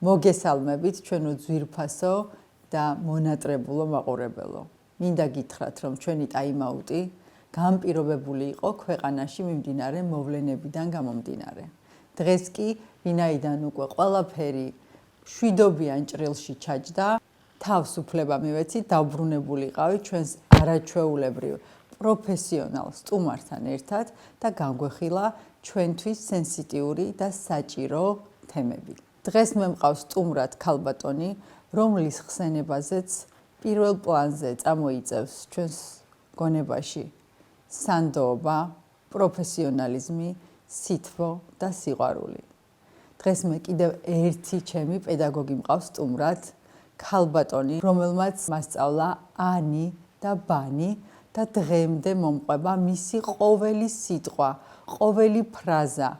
მოგესალმებით ჩვენო ძვირფასო და მონატრებულო მაყურებელო. მინდა გითხრათ, რომ ჩვენი ტაიმაუტი განპირობებული იყო ქვეყანაში მიმდინარე მოვლენებიდან გამომდინარე. დღეს კი ვინაიდან უკვე ყველაფერი შვიდობიან ჭრილში ჩაჯდა, თავს უფლება მივეცით, დავბრუნებულიყავი ჩვენს არაჩვეულებრივ პროფესიონალ სტუმართან ერთად და განგვეხილა ჩვენთვის სენსიტიური და საჭირო თემები. დღეს მე მყავს სტუმრად ქალბატონი, რომლის ხსენებაზეც პირველ პლანზე წამოიწევს ჩვენს გონებაში სანდოობა, პროფესიონალიზმი, სითბო და სიყვარული. დღეს მე კიდევ ერთი ჩემი პედაგოგი მყავს სტუმრად, ქალბატონი, რომელმაც მასწავლა ანი და ბანი და დღემდე მომყვება მისი ყოველი სიტყვა, ყოველი ფრაზა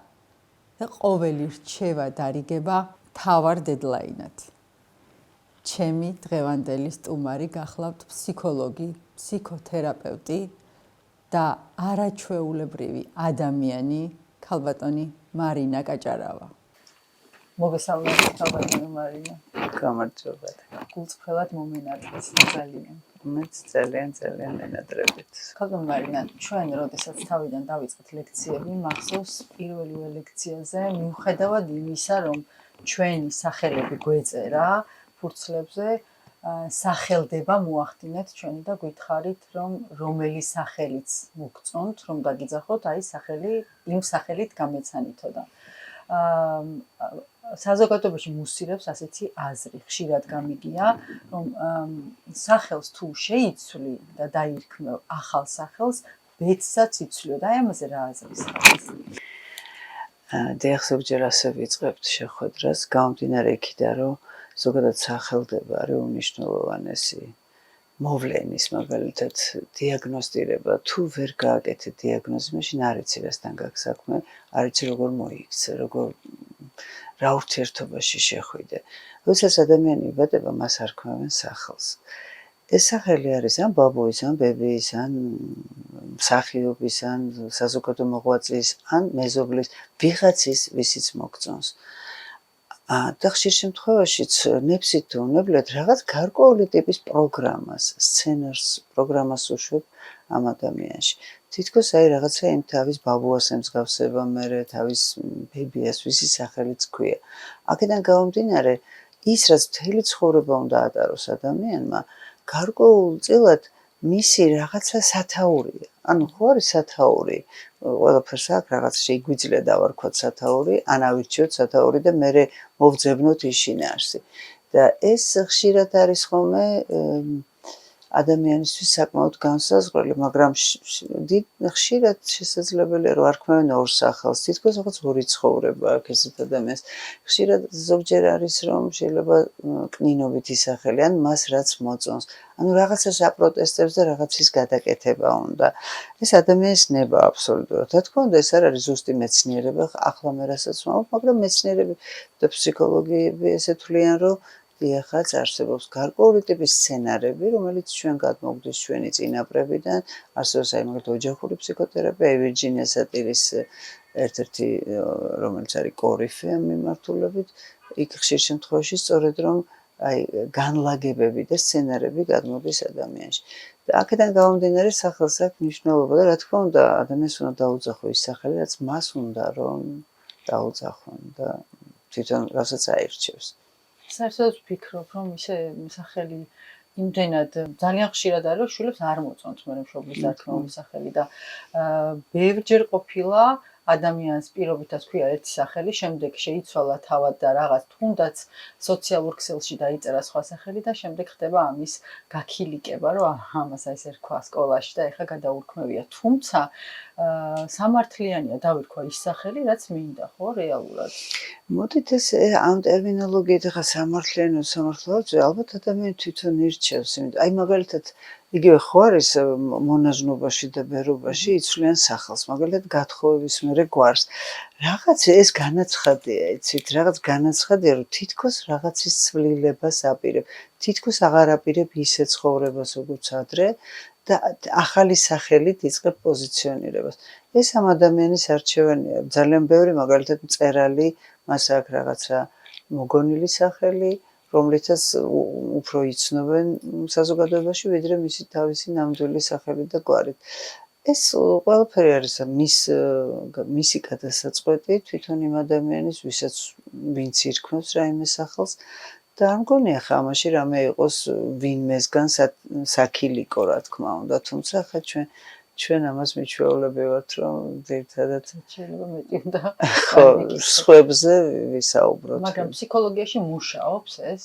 და ყოველი რჩევა დარიგება თავარ დედლაინად. ჩემი დღევანდელი სტუმარი გახლავთ ფსიქოლოგი, ფსიქოთერაპევტი და არაჩვეულებრივი ადამიანი, ქალბატონი მარინა კაჭარავა. მოგესალმებით, ქალბატონი მარინა. გამარჯობა. გულწრფელად მომენატრეთ ძალიან. მეც ძალიან მენატრებით. ქალბატონი მარინა, ჩვენ როდესაც თავიდან დავიწყეთ ლექციები, მახსოვს პირველივე ლექციაზე მიუხედავად იმისა, რომ ჩვენი სახელები გვეწერა ფურცლებზე, სახელდება მოახდინეთ ჩვენი და გითხარით, რომ რომელი სახელიც მოგწონთ, რომ დაგიძახოთ, აი სახელი იმ სახელით გამეცანითო და საზოგადოებაში მუსილებს ასეთი აზრი, ხშირად გამიგია, რომ სახელს თუ შეიცვლი და დაირქმევ ახალ სახელს, ბედსაც იცვლიო და აი ამაზე რა აზრის ხართ? დიახ, ზოგჯერ ასე ვიწყებთ შეხვედრას, გამომდინარე იქიდან, რომ ზოგადად სახელდება არის უმნიშვნელოვანესი მოვლენის, მაგალითად დიაგნოსტირება, თუ ვერ გააკეთე დიაგნოზი, მაშინ არ იცი რასთან გაქვს საქმე, არ იცი როგორ მოიქცე, რა ურთიერთობაში შეხვიდე. როდესაც ადამიანი იბადება, მას არქმევენ სახელს. ეს სახელი არის ან ბაბუის, ან ბებიის, ან მსახიობის, ან საზოგადო მოღვაწის, ან მეზობლის, ვიღაცის, ვისიც მოგწონს. და ხშირ შემთხვევაშიც ნებსით თუ უნებლად რაღაც გარკვეული ტიპის პროგრამას, სცენარს, პროგრამას უშვებ ამ ადამიანში. თითქოს აი რაღაცა იმ თავის ბაბუას ემსგავსება, მერე თავის ბებიას, ვისი სახელიც ქვია. აქედან გამომდინარე, ის რაც მთელი ცხოვრება უნდა ატაროს ადამიანმა, გარკვეულწილად მისი რაღაცა სათაურია. ანუ ხო არის სათაური, ყველაფერს აქვს რაღაც შეიგვიძლია დავარქვათ სათაური, ან ავირჩიოთ სათაური და მერე მოვძებნოთ ის შინაარსი. და ეს ხშირად არის ხოლმე ადამიანისთვის საკმაოდ განსაზღვრელი, მაგრამ ხშირად შესაძლებელია, რომ არქმევენ ორ სახელს, თითქოს რაღაც ორი ცხოვრება აქვს ესეთ ადამიანს. ხშირად ზოგჯერ არის, რომ შეიძლება კნინობით ისახელი, ან მას რაც მოწონს. ანუ რაღაცას აპროტესტებს და რაღაცის გადაკეთება უნდა. ეს ადამიანის ნება აბსოლუტურად. რა თქმა უნდა, ეს არ არის ზუსტი მეცნიერება, ახლა მე რასაც ვამბობ, მაგრამ მეცნიერები და ფსიქოლოგიები ესე თვლიან, რომ დიახაც არსებობს გარკვეული ტიპის სცენარები, რომელიც ჩვენ გადმოგვდის ჩვენი წინაპრებიდან, არსებობს აი მაგალითად ოჯახური ფსიქოთერაპია, ვირჯინია სატირის ერთ-ერთი, რომელიც არის კორიფე ამ მიმართულებით, იქ ხშირ შემთხვევაში სწორედ რომ აი განლაგებები და სცენარები გადმოდის ადამიანში. და აქედან გამომდინარე სახელს აქვს მნიშვნელობა და რა თქმა უნდა, ადამიანს უნდა დაუძახო ის სახელი, რაც მას უნდა რომ დაუძახონ და თვითონ რასაც აირჩევს. საერთოდ ვფიქრობ, რომ ისე სახელი იმდენად ძალიან ხშირად არის, რომ შვილებს არ მოწონთ მე მშობლის დარქმეული სახელი და ბევრჯერ ყოფილა ადამიანს პირობითაც ქვია ერთი სახელი, შემდეგ შეიცვალა თავად და რაღაც თუნდაც სოციალურ ქსელში დაიწერა სხვა სახელი და შემდეგ ხდება ამის გაქილიკება, რომ ამას აი ესე რქვა სკოლაში და ეხლა გადაურქმევია. თუმცა სამართლიანია დავირქვა ის სახელი, რაც მინდა, ხო, რეალურად. მოდით ეს ამ ტერმინოლოგიით ახლა სამართლიანო ალბათ ადამიანი თვითონ ირჩევს, აი მაგალითად იგივე ხო არის მონაზვნობაში და ბერობაში იცვლიან სახელს, მაგალითად გათხოვების მერე გვარს. რაღაც ეს განაცხადია, იცით, რაღაც განაცხადია, რომ თითქოს რაღაცის ცვლილებას აპირებ, თითქოს აღარ აპირებ ისე ცხოვრებას, როგორც ადრე და ახალი სახელით იწყებ პოზიციონირებას. ეს ამ ადამიანის არჩევანია, ძალიან ბევრი მაგალითად მწერალი, მას აქვს რაღაცა მოგონილი სახელი, რომლითაც უფრო იცნობენ საზოგადოებაში, ვიდრე მისი თავისი ნამდვილი სახელი და გვარი. ეს ყველაფერი არის მისი გადასაწყვეტი თვითონ იმ ადამიანის, ვინც ირქმევს რაიმე სახელს და არ მგონია ხა ამაში რამე იყოს ვინმესგან საქილიკო, რა თქმა უნდა, თუმცა ხა ჩვენ ამას მიჩვეულები ვართ, რომ ძირითადად შეიძლება მეტი უნდა ხო, სხვებზე ვისაუბროთ. მაგრამ ფსიქოლოგიაში მუშაობს ეს?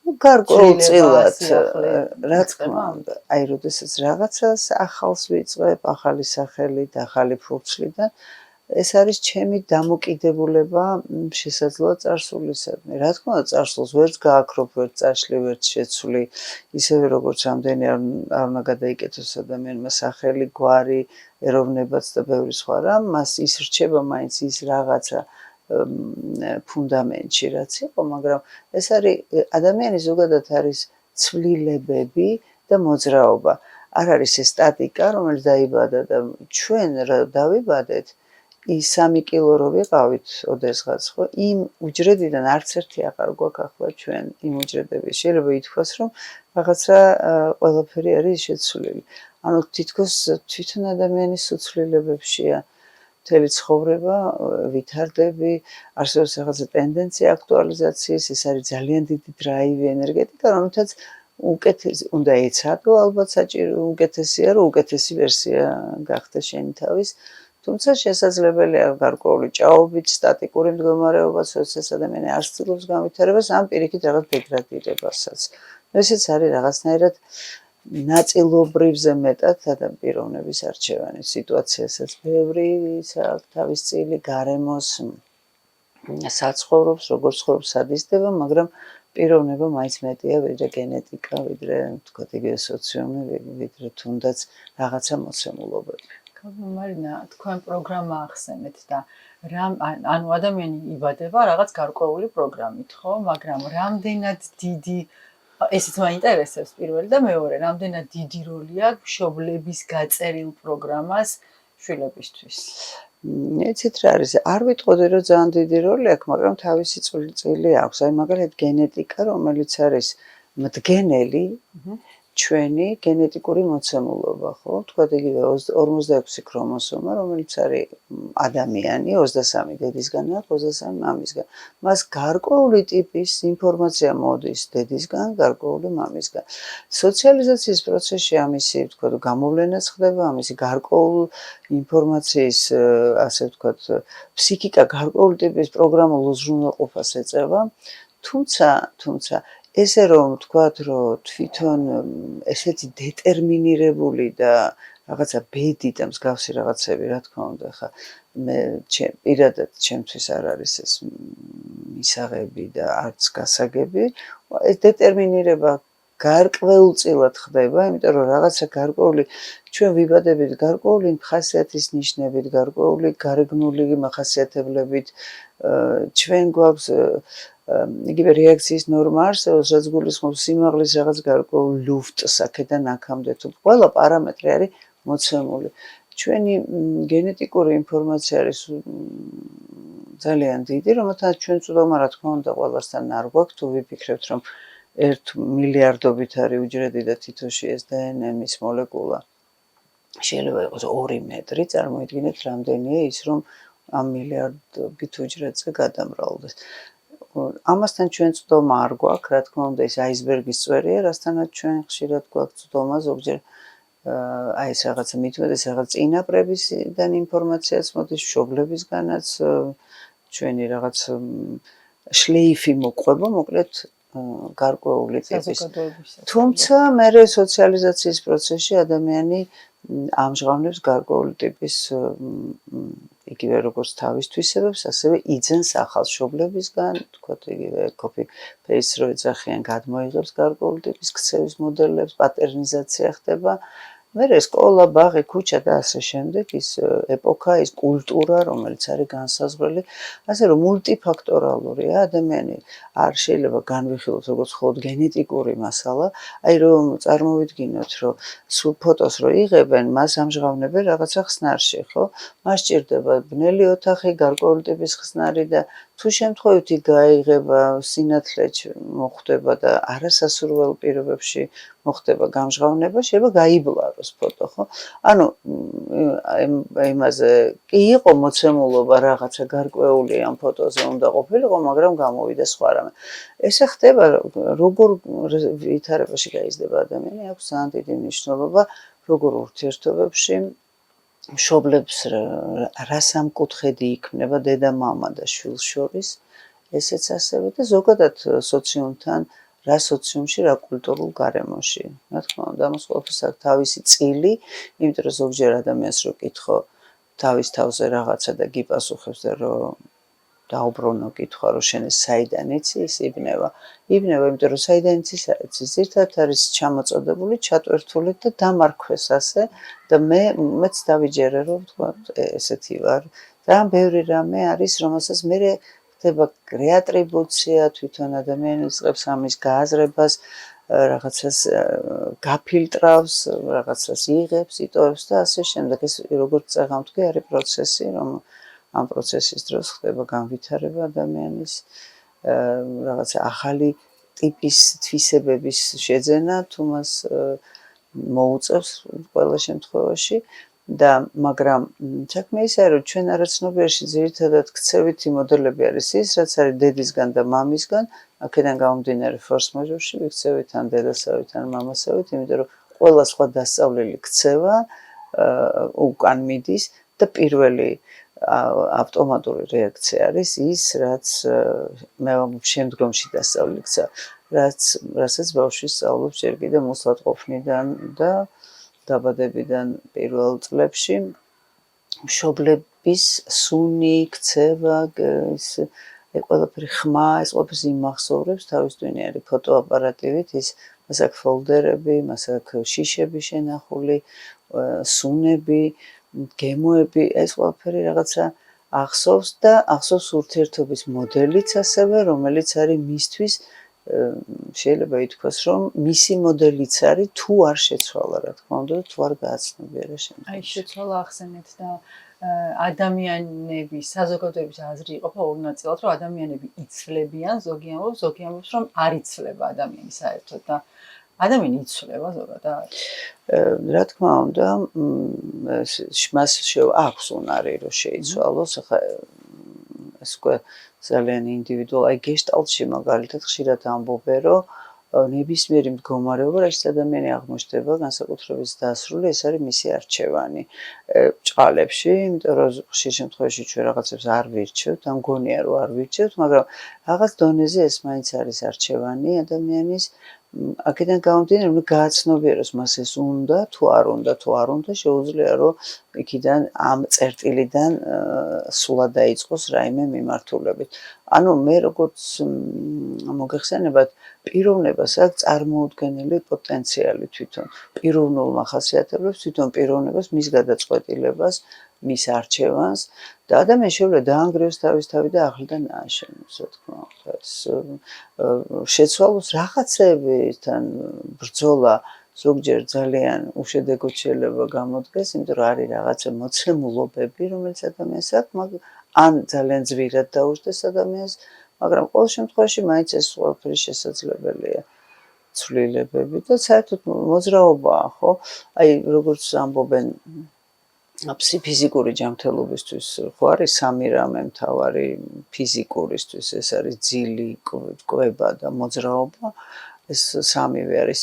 გარკვეულწილად, რა თქმა უნდა, აი, როდესაც რაღაცას ახალს ვიწყებ, ახალი სახელით, ახალი ფურცლიდან, ეს არის ჩემი დამოკიდებულება შესაძლოა წარსულისადმი. რა თქმა უნდა, წარსულს ვერც გააქრობ, ვერც წაშლი, ვერც შეცვლი, ისევე როგორც რამდენი არ უნდა გადაიკეთოს ადამიანმა სახელი, გვარი, ეროვნებაც და ბევრი სხვა რამ, მას ის რჩება მაინც ის რაღაცა ფუნდამენტში, რაც იყო, მაგრამ ეს არის ადამიანი ზოგადად არის ცვლილებები და მოძრაობა. არ არის ეს სტატიკა, რომელიც დაიბადა და ჩვენ რა დავიბადეთ, ის 3 კილო რო ვიყავით ოდესღაც, ხო, იმ უჯრედიდან არც ერთი აღარ გვაქვს ახლა ჩვენ იმ უჯრედების. შეიძლება ითქვას, რომ რაღაცა ყველაფერი არის შეცვლილი. ანუ თითქოს თვითონ ადამიანის უცვლილებებშია მთელი ცხოვრება, ვითარდები, არსებობს რაღაცა ტენდენცია აქტუალიზაციის, ეს არის ძალიან დიდი დრაივი, ენერგეტიკა, რომელთაც უნდა ეცადო, ალბათ უკეთესია, რომ უკეთესი ვერსია გახდეს შენი თავის, თუმცა შესაძლებელია გარკვეული ჭაობით, სტატიკური მდგომარეობაც, როდესაც ადამიანი არ ცდილობს განვითარებას, ამ პირიქით რაღაც დეგრადირებასაც. ესეც არის რაღაცნაირად ნაწილობრივზე მეტად პიროვნების არჩევანი. სიტუაციასაც ბევრი აქვს თავის წილი, გარემოს, საცხოვრობს, როგორ ცხოვრობს, სად ისდება, მაგრამ პიროვნება მაინც მეტია, ვიდრე გენეტიკა, ვიდრე თქვათ იგივე სოციუმი, ვიდრე თუნდაც რაღაცა მოცემულობები. მარინა, თქვენ პროგრამა ახსენეთ და ანუ ადამიანი იბადება რაღაც გარკვეული პროგრამით, ხო? მაგრამ რამდენად დიდი ესეც მაინტერესებს პირველი და მეორე, რამდენად დიდი როლი აქვს მშობლების გაწერილ პროგრამას შვილებისთვის? იცით რა არის, არ ვიტყოდი, რომ ძალიან დიდი როლი აქვს, მაგრამ თავისი წვლილი აქვს. აი, მაგალითად, გენეტიკა, რომელიც არის მდგენელი, ჩვენი გენეტიკური მოცემულობა, ხო? თქვათ იგივე 46 ქრომოსომა, რომელიც არის ადამიანი, 23 დედისგან აქვს, 23 მამისგან. მას გარკვეული ტიპის ინფორმაცია მოდის დედისგან, გარკვეული მამისგან. სოციალიზაციის პროცესში ამისი, თქვათ, გამოვლენაც ხდება, ამისი გარკვეული ინფორმაციის, ასე ვთქვათ, ფსიქიკა გარკვეული ტიპის პროგრამულ უზრუნველყოფას ეწევა, თუმცა ესე რომ ვთქვათ, რომ თვითონ ესეთი დეტერმინირებული და რაღაცა ბედი და მსგავსი რაღაცები, რა თქმა უნდა, ხა მე პირადად ჩემთვის არ არის ეს მისაღები და არც გასაგები. ეს დეტერმინირება გარკვეულწილად ხდება, იმიტომ რომ რაღაცა გარკვეული ჩვენ ვიბადებით გარკვეული ხასიათის ნიშნებით, გარკვეული გარეგნული მახასიათებლებით, ჩვენ გვაქვს იგივე რეაქციის ნორმა არსებობს, რაც გულისხმობს სიმაღლის რაღაც გარკვეულ ლუფტს აქედან აქამდე, თუ ყველა პარამეტრი არის მოცემული. ჩვენი გენეტიკური ინფორმაცია არის ძალიან დიდი, რომელთაც ჩვენ წვდომა, რა თქმა უნდა, ყველასთან არ გვაქვს, თუ ვიფიქრებთ, რომ 1 მილიარდობით არის უჯრედი და თითოში ეს დნმ-ის მოლეკულა შეიძლება იყოს 2 მეტრი, წარმოიდგინეთ, რამდენია ის, რომ ამ მილიარდობით უჯრედზე გადამრავლდეს. ამასთან ჩვენ წვდომა არ გვაქვს, რა თქმა უნდა, ეს აისბერგის წვერია, რასთანაც ჩვენ ხშირად გვაქვს წვდომა ზოგჯერ აი ეს რაღაცა მithumedes რაღაც წინაპრებისგან ინფორმაციაც მოდის, მშობლებისგანაც, ჩვენი რაღაც შლეიფი მოყვება, მოკლედ გარკვეული ტიპის. თუმცა მე სოციალიზაციის პროცესში ადამიანი ამჟღავნებს გარკვეული ტიპის იგივე როგორც თავის თვისებებს, ასევე იძენს ახალ მშობლებისგან, თქვათ იგივე copy-paste რო ეძახიან, გადმოიღებს გარკვეული ტიპის ქცევის მოდელებს, პატერნიზაცია ხდება. მერე სკოლა, ბაღი, ქუჩა და ასე შემდეგ, ის ეპოქა, ის კულტურა, რომელიც არის განსაზღვრელი, ასე რომ მულტიფაქტორალურია, ადამიანი არ შეიძლება განვიხილოთ როგორც მხოლოდ გენეტიკური მასალა, აი რომ წარმოვიდგინოთ, რომ სულ ფოტოს რო იღებენ, მას ამჟღავნებენ რაღაცა ხსნარში, ხო? მას სჭირდება ბნელი ოთახი, გარკვეული ტიპის ხსნარი და თუ შემთხვევით გაიღება სინათლე მოხდება და არასასურველ პირობებში მოხდება გამჟღავნება, შეიძლება გაიბლაროს ფოტო, ხო? ანუ იმაზე კი იყო მოცემულობა რაღაცა გარკვეული ამ ფოტოზე უნდა ყოფილიყო, მაგრამ გამოვიდა სხვა რამე. ესე ხდება, როგორ ვითარებაში გაიზრდება ადამიანი, აქვს ძალიან დიდი მნიშვნელობა, როგორ ურთიერთობებში მშობლებს რა სამკუთხედი იქმნება დედა-მამა და შვილს შორის, ესეც ასევე და ზოგადად სოციუმთან, რა სოციუმში, რა კულტურულ გარემოში. რა თქმა უნდა, ამას ყველაფერს აქვს თავისი წილი, იმიტომ რომ ზოგჯერ ადამიანს რო კითხო თავის თავზე რაღაცა და გიპასუხებს და რომ დაუბრუნო კითხვა, რომ შენ ეს საიდან იცი, ის იბნება, იმიტომ რომ საიდან იცი, ზირთად არის ჩამოწოდებული, ჩატვირთული და დამარქვეს ასე და მეც დავიჯერე, რომ თქვა ესეთი ვარ. ძალიან ბევრი რამე არის, რომელსაც მე ხდება რეატრიბუცია, თვითონ ადამიანი იწყებს ამის გააზრებას, რაღაცას გაფილტრავს, რაღაცას იღებს, იტოვებს და ასე შემდეგ. ეს როგორც წეღავთქვი, არის პროცესი, რომ ამ პროცესის დროს ხდება განვითარება ადამიანის რაღაცა ახალი ტიპის თვისებების შეძენა, თუ მას მოუწევს ყველა შემთხვევაში და მაგრამ საქმე ისაა, რომ ჩვენ არაცნობიერში ძირითადად ქცევითი მოდელები არის ის, რაც არის დედისგან და მამისგან, აქედან გამომდინარე ფორს მაჟორში ვიქცევით ან დედასავით ან მამასავით, იმიტომ რომ ყველა სხვა დასწავლელი ქცევა უკან მიდის და პირველი ავტომატური რეაქცია არის ის, რაც მე შემდგომში დასწავლილი ქცევა, რასაც ბავშვი სწავლობს ჯერ კიდევ მოსატყოფნიდან და დაბადებიდან პირველ წლებში მშობლების სუნი, ქცევა, ეს ყველაფერი ხმა, ეს ყველაფერს იმახსოვრებს თავის ტვინიანი ფოტოაპარატივით, მას აქვს ფოლდერები, მას აქვს შიშები შენახული, სუნები, გემოები, ეს ყველაფერი რაღაცა ახსოვს და ახსოვს ურთიერთობის მოდელიც ასევე, რომელიც არის მისთვის შეიძლება ითქვას, რომ მისი მოდელიც არის, თუ არ შეცვალა, რა თქმა უნდა, თუ არ გააცნობიერა შემდგომში. აი შეცვალა ახსენეთ და ადამიანების საზოგადოების აზრი იყოფა ორ ნაწილად, რომ ადამიანები იცვლებიან, ზოგი ამბობს, რომ არ იცვლება ადამიანი საერთოდ და ადამიანი იცვლება ზოგადად. რა თქმა უნდა, მას აქვს უნარი, რომ შეიცვალოს, ახლა ეს უკვე ძალიან ინდივიდუალია. აი გეშტალტში მაგალითად ხშირად ამბობენ, რომ ნებისმიერი მდგომარეობა, რასაც ადამიანი აღმოჩნდება განსაკუთრების დასრული, ეს არის მისი არჩევანი. ჭყალებში, იმიტომ რომ ხშირ შემთხვევაში ჩვენ რაღაცებს არ ვირჩევთ, ან მგონია რომ არ ვირჩევთ, მაგრამ რაღაც დონეზე ეს მაინც არის არჩევანი ადამიანის. აქედან გამომდინარე, უნდა გააცნობიეროს მას ეს უნდა, თუ არ უნდა, შეუძლია რომ იქიდან ამ წერტილიდან სულა დაიწყოს რაიმე მიმართულებით. ანუ მე როგორც მოგეხსენებათ, პიროვნებას აქვს წარმოუდგენელი პოტენციალი თვითონ. პიროვნულ მახასიათებლებს, თვითონ პიროვნებას, მის გადაწყვეტილებას, მის არჩევანს და ადამიანს შეუძლია დაანგრევს თავის თავი და ახლიდან ააშენოს, რა თქმა უნდა. შეცვალოს რაღაცეებთან ბრძოლა ზოგჯერ ძალიან უშედეგოდ შეიძლება გამოდგეს, იმიტომ რომ არის რაღაცა მოცემულობები, რომელიც ადამიანს აქვს, ან ძალიან ძვირად დაუждდეს ადამიანს, მაგრამ ყოველ შემთხვევაში მაინც ეს ყველაფერი შესაძლებელია. ცვლილებები და საერთოდ მოძრაობაა, ხო? აი როგორც ამბობენ ფიზიკური ჯანმრთელობისთვის ხო არის სამი რამე მთავარი ფიზიკურისთვის, ეს არის ძილი, კვება და მოძრაობა. ეს სამივე არის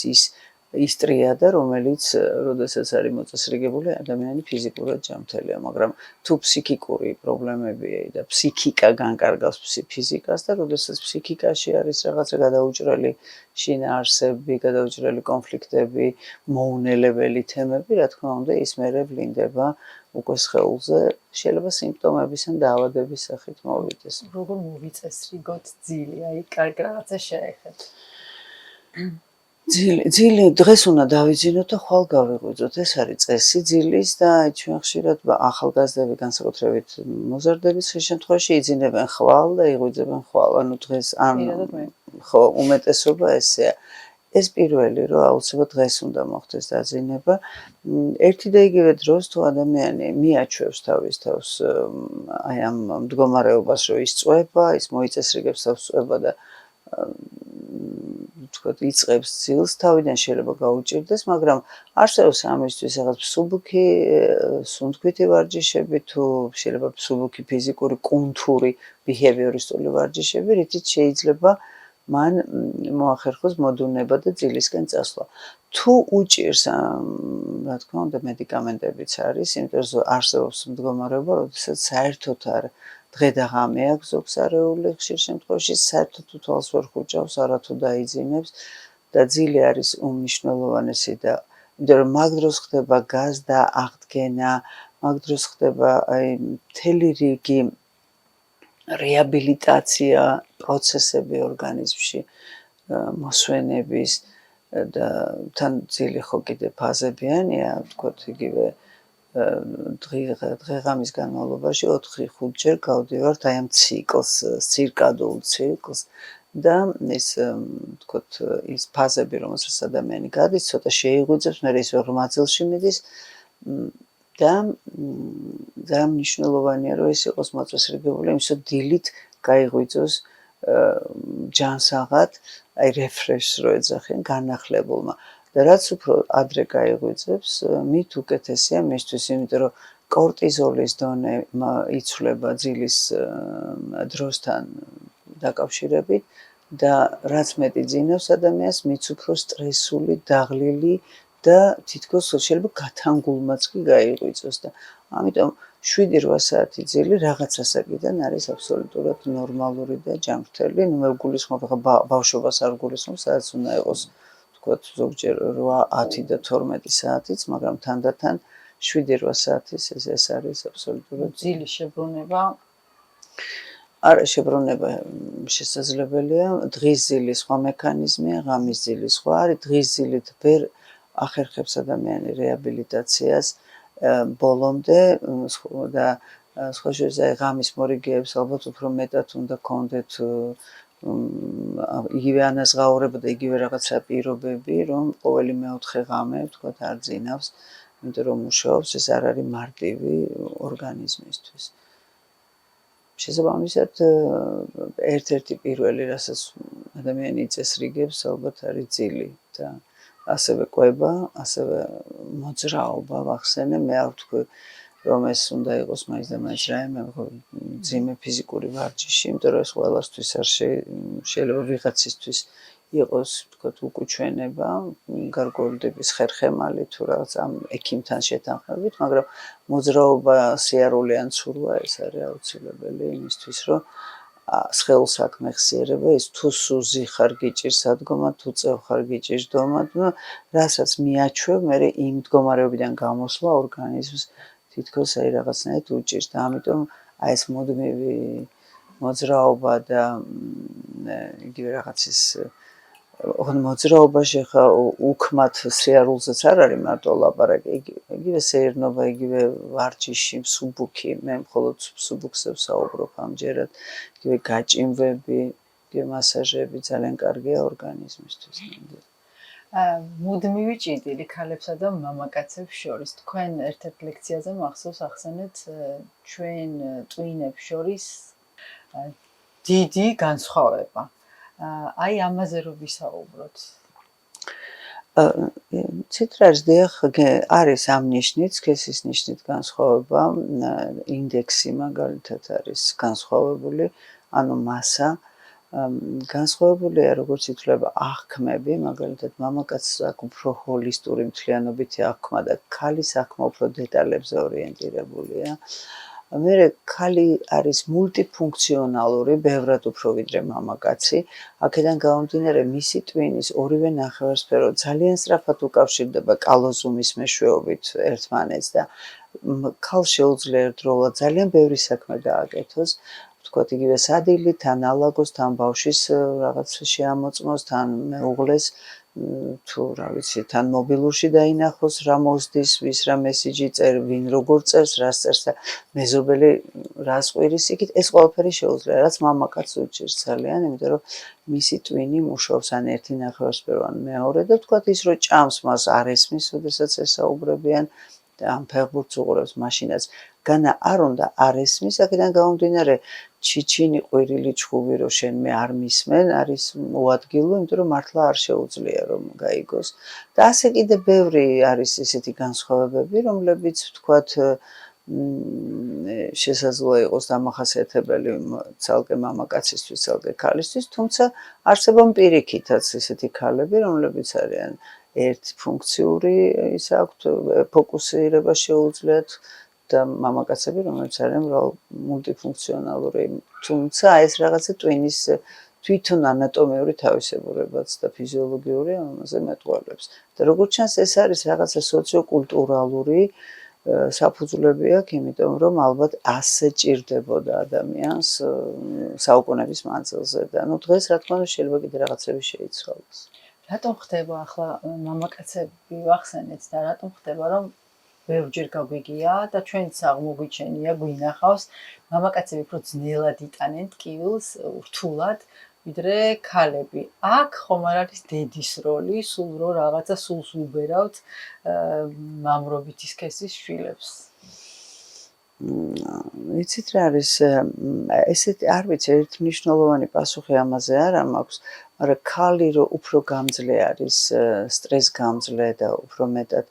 ის ტრიადა, რომელიც როდესაც არის მოწესრიგებული, ადამიანი ფიზიკურად ჯანმრთელია, მაგრამ თუ ფსიქიკური პრობლემებია და ფსიქიკა განკარგავს ფიზიკას და როდესაც ფსიქიკაში არის რაღაცა გადაუჭრელი შინაარსები, გადაუჭრელი კონფლიქტები, მოუნელებელი თემები, რა თქმა უნდა, ის მერე ვლინდება უკვე სხეულზე, შეიძლება სიმპტომების ან დაავადების სახით მოვიდეს. როგორ მოვიწესრიგოთ ძილი? აი, კარგი რაღაცა შეეხეთ. ძილი დღეს უნდა დავიძინოთ და ხვალ გავიღვიძოთ. ეს არის წესი ძილის და ჩვენ ხშირად ახალგაზრდები განსაკუთრებით მოზარდების შემთხვევაში იძინებენ ხვალ და იღვიძებენ ხვალ. ანუ დღეს ან ხო უმეტესობა ესეა. ეს პირველი რომ აუცილებლად დღეს უნდა მოხდეს დაძინება. ერთი და იგივე დროს თუ ადამიანი მიაჩვევს თავის თავს აი ამ მდგომარეობას რომ ის წვება, ის მოიწესრიგებს თავს წვება და თქვათ იწყებს ძილს, თავიდან შეიძლება გაუჭირდეს, მაგრამ არსებობს ამისთვის რაღაც მსუბუქი სუნთქვითი ვარჯიშები თუ შეიძლება მსუბუქი ფიზიკური კუნთური ბიჰევიორისტული ვარჯიშები, რითიც შეიძლება მან მოახერხოს მოდუნება და ძილისკენ წასვლა. თუ უჭირს, რა თქმა უნდა, მედიკამენტებიც არის, იმიტომ რომ არსებობს მდგომარეობა, როდესაც საერთოდ არ დღე და ღამე აქვს ზოგს არეული, ხშირ შემთხვევაში საერთოდ თვალს ვერ ხუჭავს, არათუ დაიძინებს და ძილი არის უმნიშვნელოვანესი და იმიტომ რომ მაგ დროს ხდება გაზდა, აღდგენა, მაგ დროს ხდება აი მთელი რიგი რეაბილიტაცია პროცესები ორგანიზმში მოსვენების და თან ძილი ხო კიდე ფაზებიანია, ვთქვათ, იგივე დღე-ღამის განმავლობაში 4-5 ჯერ გავდივართ აი ამ ციკლს, ცირკადულ ციკლს და ეს ვთქვათ, ის ფაზები, რომელსაც ადამიანი გადის, ცოტა შეიღვიძებს, მერე ის ღრმა ძილში მიდის და ძალიან მნიშვნელოვანია, რომ ეს იყოს მოწესრიგებული, იმისო დილით გაიღვიძოს ჯანსაღად, აი რეფრეშს რო ეძახიან განახლებულმა. და რაც უფრო ადრე გაიღვიძებს, მით უკეთესია მისთვის, იმიტომ რომ კორტიზოლის დონე იცვლება ძილის დროსთან დაკავშირებით და რაც მეტი ძინავს ადამიანს, მით უფრო სტრესული, დაღლილი და თითქოს შეიძლება გათანგულმაც კი გაიღვიძოს და ამიტომ 7-8 საათი ძილი რაღაც ასაკიდან არის აბსოლუტურად ნორმალური და ჯანმრთელი. ნუ მე ვგულისხმობ, ხა ბავშვობას არ ვგულისხმობ, სადაც უნდა იყოს ვთქვათ, ზოგჯერ 8, 10 და 12 საათიც, მაგრამ თანდათან 7-8 საათის ეს არის აბსოლუტურად ძილის შებრუნება არა შებრუნება შესაძლებელია, დღის ძილის სხვა მექანიზმია, ღამის ძილის სხვა არის, დღის ძილით ვერ ახერხებს ადამიანი რეაბილიტაციას ბოლომდე და სხვა შეიძლება ღამის მორიგეებს ალბათ უფრო მეტად უნდა კონდეთ იგივე ანაზღაურება და იგივე რაღაცა პირობები, რომ ყოველი მეოთხე ღამე, ვთქვათ, არ ძინავს, იმიტომ რომ მუშაობს, ეს არ არის მარტივი ორგანიზმისთვის. შესაბამისად, ერთ-ერთი პირველი, რასაც ადამიანი იწესრიგებს, ალბათ არის ძილი და ასევე კვება, ასევე მოძრაობა ვახსენე, მე არ ვთქვი, რომ ეს უნდა იყოს მაინც და მაინც რაიმე მძიმე ფიზიკური ვარჯიში, იმიტომ რომ ეს ყველასთვის არ შეიძლება ვიღაცისთვის იყოს, ვთქვათ, უკუჩვენება, გარკვეულდების ხერხემალი თუ რაღაც ამ ექიმთან შეთანხმებით, მაგრამ მოძრაობა, სიარული ან ცურვა ეს არის აუცილებელი იმისთვის, რომ სხეულს აქ მეხსიერება, ეს თუ სუზი ხარ გიჭირს ადგომად, თუ წევ ხარ გიჭირს დომად, რასაც მიაჩვევ, მე იმ მდგომარეობიდან გამოსვლა ორგანიზმს თითქოს აი რაღაცნაირად უჭირს და ამიტომ აი ეს მუდმივი მოძრაობა და იგივე რაღაცის მოძრაობაში ხა უქმად სიარულზეც არ არის მარტო ლაპარაკი, იგივე სეირნობა, იგივე ვარჯიში, მსუბუქი, მე მხოლოდ მსუბუქზე ვსაუბრობ ამჯერად, იგივე გაჭიმვები, იგივე მასაჟები ძალიან კარგია ორგანიზმისთვის. მუდმივი ჭიდილი ქალებსა და მამაკაცებს შორის. თქვენ ერთ-ერთ ლექციაზე მახსოვს ახსენეთ ჩვენ ტვინებს შორის დიდი განსხვავება. აი ამაზე რო ვისაუბროთ. ცითრარის დიახ, არის ამ ნიშნით, სქესის ნიშნით განსხვავება, ინდექსი მაგალითად არის განსხვავებული, ანუ მასა განსხვავებულია, როგორც ითვლება აღქმები, მაგალითად მამაკაცს აქვს უფრო ჰოლისტური მთლიანობითი აღქმა და ქალის აღქმა უფრო დეტალებზე ორიენტირებულია. მერე ქალი არის მულტიფუნქციონალური, ბევრად უფრო ვიდრე მამაკაცი. აქედან გამომდინარე, მისი ტვინის ორივე ნახევარსფერო ძალიან სწრაფად უკავშირდება კალოზუმის მეშვეობით ერთმანეთს და ქალს შეუძლია ერთდროულად ძალიან ბევრი საქმე გააკეთოს. ვთქვათ, იგივე სადილით, თან ალაგოს, თან ბავშვის რაღაც შეამოწმოს, თან მეუღლეს თუ რა ვიცი, თან მობილურში დაინახოს, რა მოსდის, ვის რა მესიჯი წერ, ვინ როგორ წერს, რას წერს და მეზობელი რას ყვირის იქით, ეს ყველაფერი შეუძლია, რაც მამაკაცს უჭირს ძალიან, იმიტომ რომ მისი ტვინი მუშაობს ან ერთი ნახევარსფერო ან მეორე და ვთქვათ ის რომ ჭამს მას არ ესმის, როდესაც ესაუბრებიან და ამ ფეხბურთს უყურებს, მაშინაც განა არ უნდა არ ესმის, აქედან გამომდინარე ჩიჩინი, ყვირილი, ჩხუბი რო შენ მე არ მისმენ, არის უადგილო, იმიტომ რომ მართლა არ შეუძლია რომ გაიგოს. და ასე კიდე ბევრი არის ესეთი განსხვავებები, რომლებიც ვთქვათ შესაძლოა იყოს დამახასიათებელი ცალკე მამაკაცისთვის, ცალკე ქალისთვის, თუმცა არსებობენ პირიქითაც ესეთი ქალები, რომლებიც არიან ერთფუნქციური, ის აქვთ ფოკუსირება შეუძლიათ და მამაკაცები, რომლებიც არიან მულტიფუნქციონალური, თუმცა ეს რაღაცა ტვინის თვითონ ანატომიური თავისებურებაც და ფიზიოლოგიური ამაზე მეტყველებს. და როგორც ჩანს, ეს არის რაღაცა სოციოკულტურალური საფუძვლები აქვს, იმიტომ რომ ალბათ ასე ჭირდებოდა ადამიანს საუკუნეების მანძილზე და დღეს რა თქმა უნდა შეიძლება კიდე რაღაცები შეიცვალოს. რატომ ხდება ახლა მამაკაცები ვახსენეთ და რატომ ხდება რომ ბევრჯერ გაგვიგია და ჩვენც აღმოგვიჩენია გვინახავს მამაკაცები უფრო ძნელად იტანენ ტკივილს რთულად ვიდრე ქალები. აქ ხომ არ არის დედის როლი, სულ რო რაღაცა სულს უბერავთ მამრობითი სქესის შვილებს. იცით რა არის ესეთი არ ვიცი ერთ მნიშვნელოვანი პასუხი ამაზე არ მაქვს, მაგრამ ქალი რო უფრო გამძლე არის, სტრესგამძლე და უფრო მეტად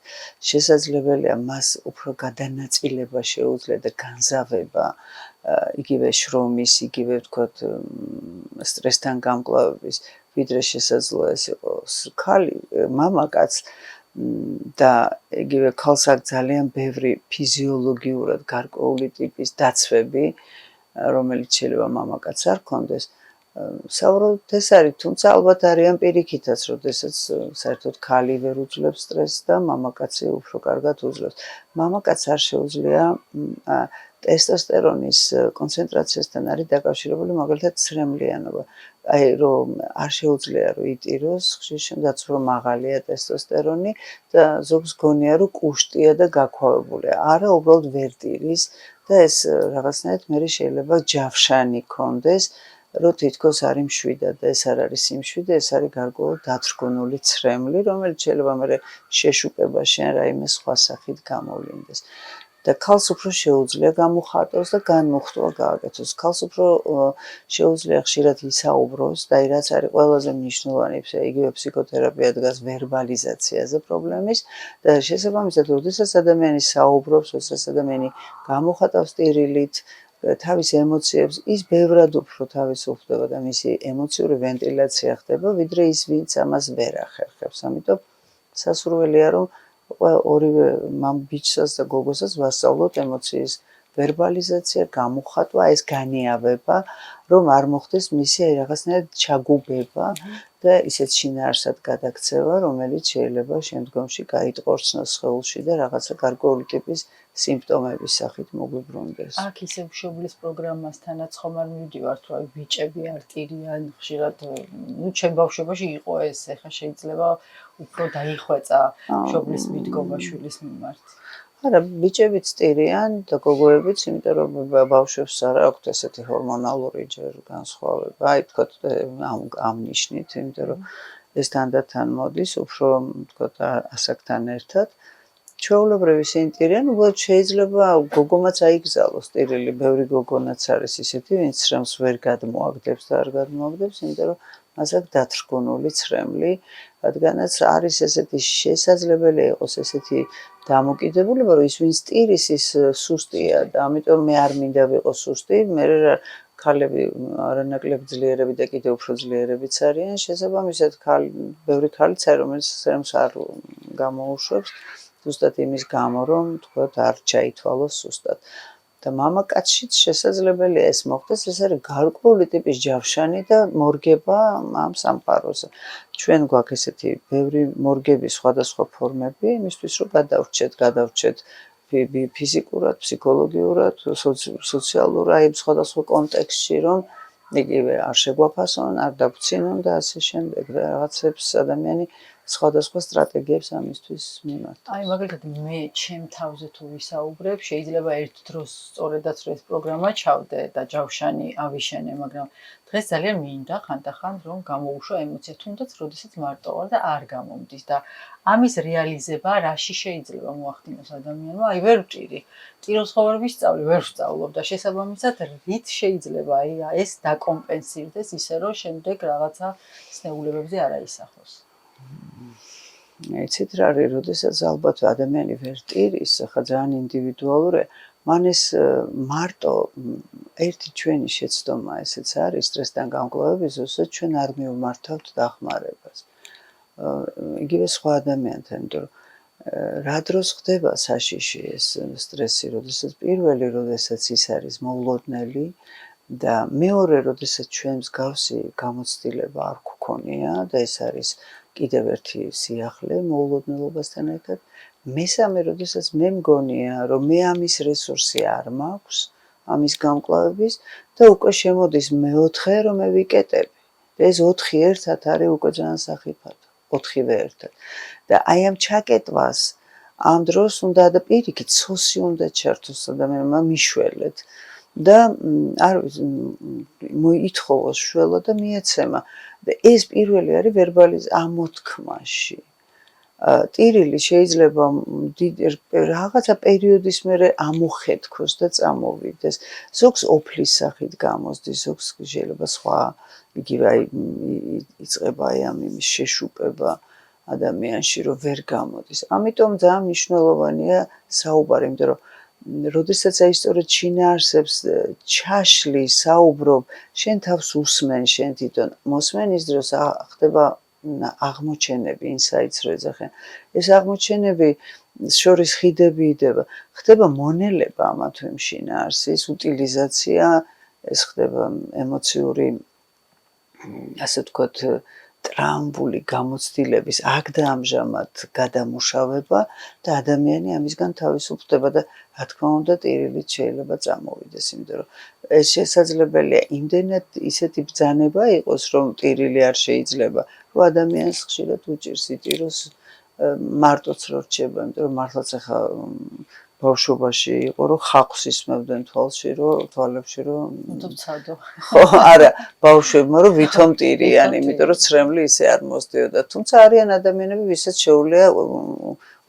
შესაძლებელია მას უფრო გადანაწილება შეუძლია და განზავება იგივე შრომის, იგივე ვთქვათ სტრესთან გამკლავების, ვიდრე შესაძლოა ეს იყოს ქალი, მამაკაც და იგივე ქალს აქვს ძალიან ბევრი ფიზიოლოგიურად გარკვეული ტიპის დაცვები, რომელიც შეიძლება მამაკაცს არ ჰქონდეს. საუბრობთ ეს არის, თუმცა ალბათ არიან პირიქითაც, როდესაც საერთოდ ქალი ვერ უძლებს სტრესს და მამაკაცი უფრო კარგად უძლებს. მამაკაცს არ შეუძლია ტესტოსტერონის კონცენტრაციასთან არის დაკავშირებული მაგალითად ცრემლიანობა. აი რომ არ შეუძლია რომ იტიროს, ხშირ შემთხვევაში რომ მაღალია ტესტოსტერონი და ზოგს გონია რომ კუშტია და გაქვავებულია. არა, უბრალოდ ვერ ტირის და ეს რაღაცნაირად მე შეიძლება ჯავშანი კონდეს, რომ თითქოს არის მშვიდა და ეს არ არის სიმშვიდე, ეს არის გარკვეულ დათრგუნული ცრემლი, რომელიც შეიძლება მე შეშუპებაში ან რაიმე სხვა სახით გამოვლინდეს. და ქალს უფრო შეუძლია გამოხატოს და განმუხტვა გააკეთოს. ქალს უფრო შეუძლია ხშირად ისაუბროს და რაც არის ყველაზე მნიშვნელოვანი, იგივე ფსიქოთერაპია დგას ვერბალიზაციაზე პრობლემის და შესაბამისად, როდესაც ადამიანი საუბრობს, როდესაც ადამიანი გამოხატავს ტირილით თავის ემოციებს, ის ბევრად უფრო თავისუფლდება და მისი ემოციური ვენტილაცია ხდება, ვიდრე ის, ვინც ამას ვერ ახერხებს. ამიტომ სასურველია, რომ ორივე ბიჭსაც და გოგოსაც ვასწავლოთ ემოციის ვერბალიზაცია, გამოხატვა, ეს განიავება, რომ არ მოხდეს მისი რაღაცნაირად ჩაგუბება და ისეთ შინაარსად გადაქცევა, რომელიც შეიძლება შემდგომში გაიტყორცნოს სხეულში და რაღაცა გარკვეული ტიპის სიმპტომების სახით მოგვიბრუნდეს. აქ ისე მშობლის პროგრამასთანაც ხომ არ მივდივართ, რომ ბიჭები არ ტირიან ხშირად, ჩემ ბავშვობაში იყო ეს, ეხლა შეიძლება უფრო დაიხვეწა მშობლის მიდგომა შვილის მიმართ. არა, ბიჭებიც ტირიან და გოგოებიც, იმიტომ რომ ბავშვებს არ აქვთ ესეთი ჰორმონალური ჯერ განსხვავება, აი თქვათ ამ ნიშნით, იმიტომ რომ ეს თანდათან მოდის, უფრო თქვათ ასაკთან ერთად. ჩვეულებრივ ისინი ტირიან, უბრალოდ შეიძლება გოგომაც აიგზავნოს ტირილი, ბევრი გოგონაც არის ისეთი, ვინც ცრემლს ვერ გადმოაგდებს და არ გადმოაგდებს, იმიტომ რომ მას აქვს დათრგუნული ცრემლი, რადგანაც არის ესეთი შესაძლებელია იყოს ესეთი დამოკიდებულება, რომ ის ვინც ტირის, ის სუსტია და ამიტომ მე არ მინდა ვიყო სუსტი, მე ქალები არანაკლებ ძლიერები და კიდევ უფრო ძლიერებიც არიან, შესაბამისად ბევრი ქალიც არის, რომელიც ცრემლს არ გამოუშვებს. ზუსტად იმის გამო, რომ თქვათ არ ჩაითვალოს სუსტად. და მამაკაცშიც შესაძლებელია ეს მოხდეს, ეს არის გარკვეული ტიპის ჯავშანი და მორგება ამ სამყაროზე. ჩვენ გვაქვს ესეთი ბევრი მორგების სხვადასხვა ფორმები, იმისთვის რომ გადავრჩეთ ფიზიკურად, ფსიქოლოგიურად, სოციალურ აი სხვადასხვა კონტექსტში რომ იგივე არ შეგვაფასონ, არ დაგვრცინონ და ასე შემდეგ და რაღაცებს ადამიანი სხვადასხვა სტრატეგიებს ამისთვის მიმართა. აი მაგალითად მე ჩემ თავზე თუ ვისაუბრებ, შეიძლება ერთ დროს სწორედაც ეს პროგრამა ჩავდე და ჯავშანი ავიშენე, მაგრამ დღეს ძალიან მინდა ხანდახან რომ გამოუშვა ემოცია, თუნდაც როდესაც მარტო ვარ და არ გამომდის და ამის რეალიზება რაში შეიძლება მოახდინოს ადამიანმა? აი ვერ ვჭირი. ტიროს ხოვარების სწავლი ვერ ვსწავლობ და შესაბამისად რით შეიძლება აი ეს დაკომპენსირდეს ისე რომ შემდეგ რაღაცა ცნებულებებზე არ აისახოს. იცით რა არის, როდესაც ალბათ ადამიანი ვერ ტირის, ხა ძალიან ინდივიდუალურია, მან ეს მარტო ერთი ჩვენი შეცდომა ესეც არის სტრესთან გამკლავების, ოსე ჩვენ არ მივმართავთ დახმარებას. იგივე სხვა ადამიანთან, იმიტომ რომ რა დროს ხდება საშიში ეს სტრესი, როდესაც ის არის მოულოდნელი და მეორე, როდესაც ჩვენ მსგავსი გამოცდილება არ გვქონია და ეს არის კიდევ ერთი სიახლე მოულოდნელობასთან ერთად. მესამე, როდესაც მე მგონია, რომ მე ამის რესურსი არ მაქვს, ამის გამკლავების და უკვე შემოდის მეოთხე, რომ მე ვიკეტები. და ეს 4 ერთად არის უკვე ძალიან სახიფათო, 4-ვე ერთად. და აი ამ ჩაკეტვას ამ დროს უნდა და პირიქით სოსი უნდა ჩართოს ადამიანმა მიშველეთ და არ მოითხოვოს შველა და მიეცემა. და ეს პირველი არის ვერბალის ამოთქმაში. ტირილი შეიძლება რაღაცა პერიოდის მერე ამოხეთქოს და წამოვიდეს. ზოგს ოფლის სახით გამოსდის, ზოგს შეიძლება სხვა იგივე აი იწყება აი ამ იმის შეშუპება ადამიანში, რომ ვერ გამოდის. ამიტომ ძალიან მნიშვნელოვანია საუბარი, იმიტომ რომ როდესაც აი სწორედ შინაარსებს ჩაშლი, საუბრობ, შენ თავს უსმენ, შენ თვითონ მოსმენ ის დროს ხდება აღმოჩენები, ინსაიტს რო ეძახიან. ეს აღმოჩენები შორის ხიდები იდება, ხდება მონელება ამა თუ იმ შინაარსის, უტილიზაცია, ეს ხდება ემოციური, ასე ვთქვათ, ტრამბული გამოცდილების აქ და ამჟამად გადამუშავება და ადამიანი ამისგან თავისუფლდება და რა თქმა უნდა ტირილით შეიძლება წამოვიდეს, იმიტომ რომ ეს შესაძლებელია იმდენად ისეთი ბრძანება იყოს, რომ ტირილი არ შეიძლება, რომ ადამიანს ხშირად უჭირს იტიროს მარტოც რო რჩება, იმიტომ რომ მართლაც ახლა ბავშვობაში იყო, რომ ხახვს ისმევდნენ თვალებში, რომ მოდოცადო. ხო, არა, ბავშვებმა რომ ვითომ ტირიან, იმიტომ რომ ცრემლი ისე არ მოსდიოდა. თუმცა არიან ადამიანები, ვისაც შეუძლია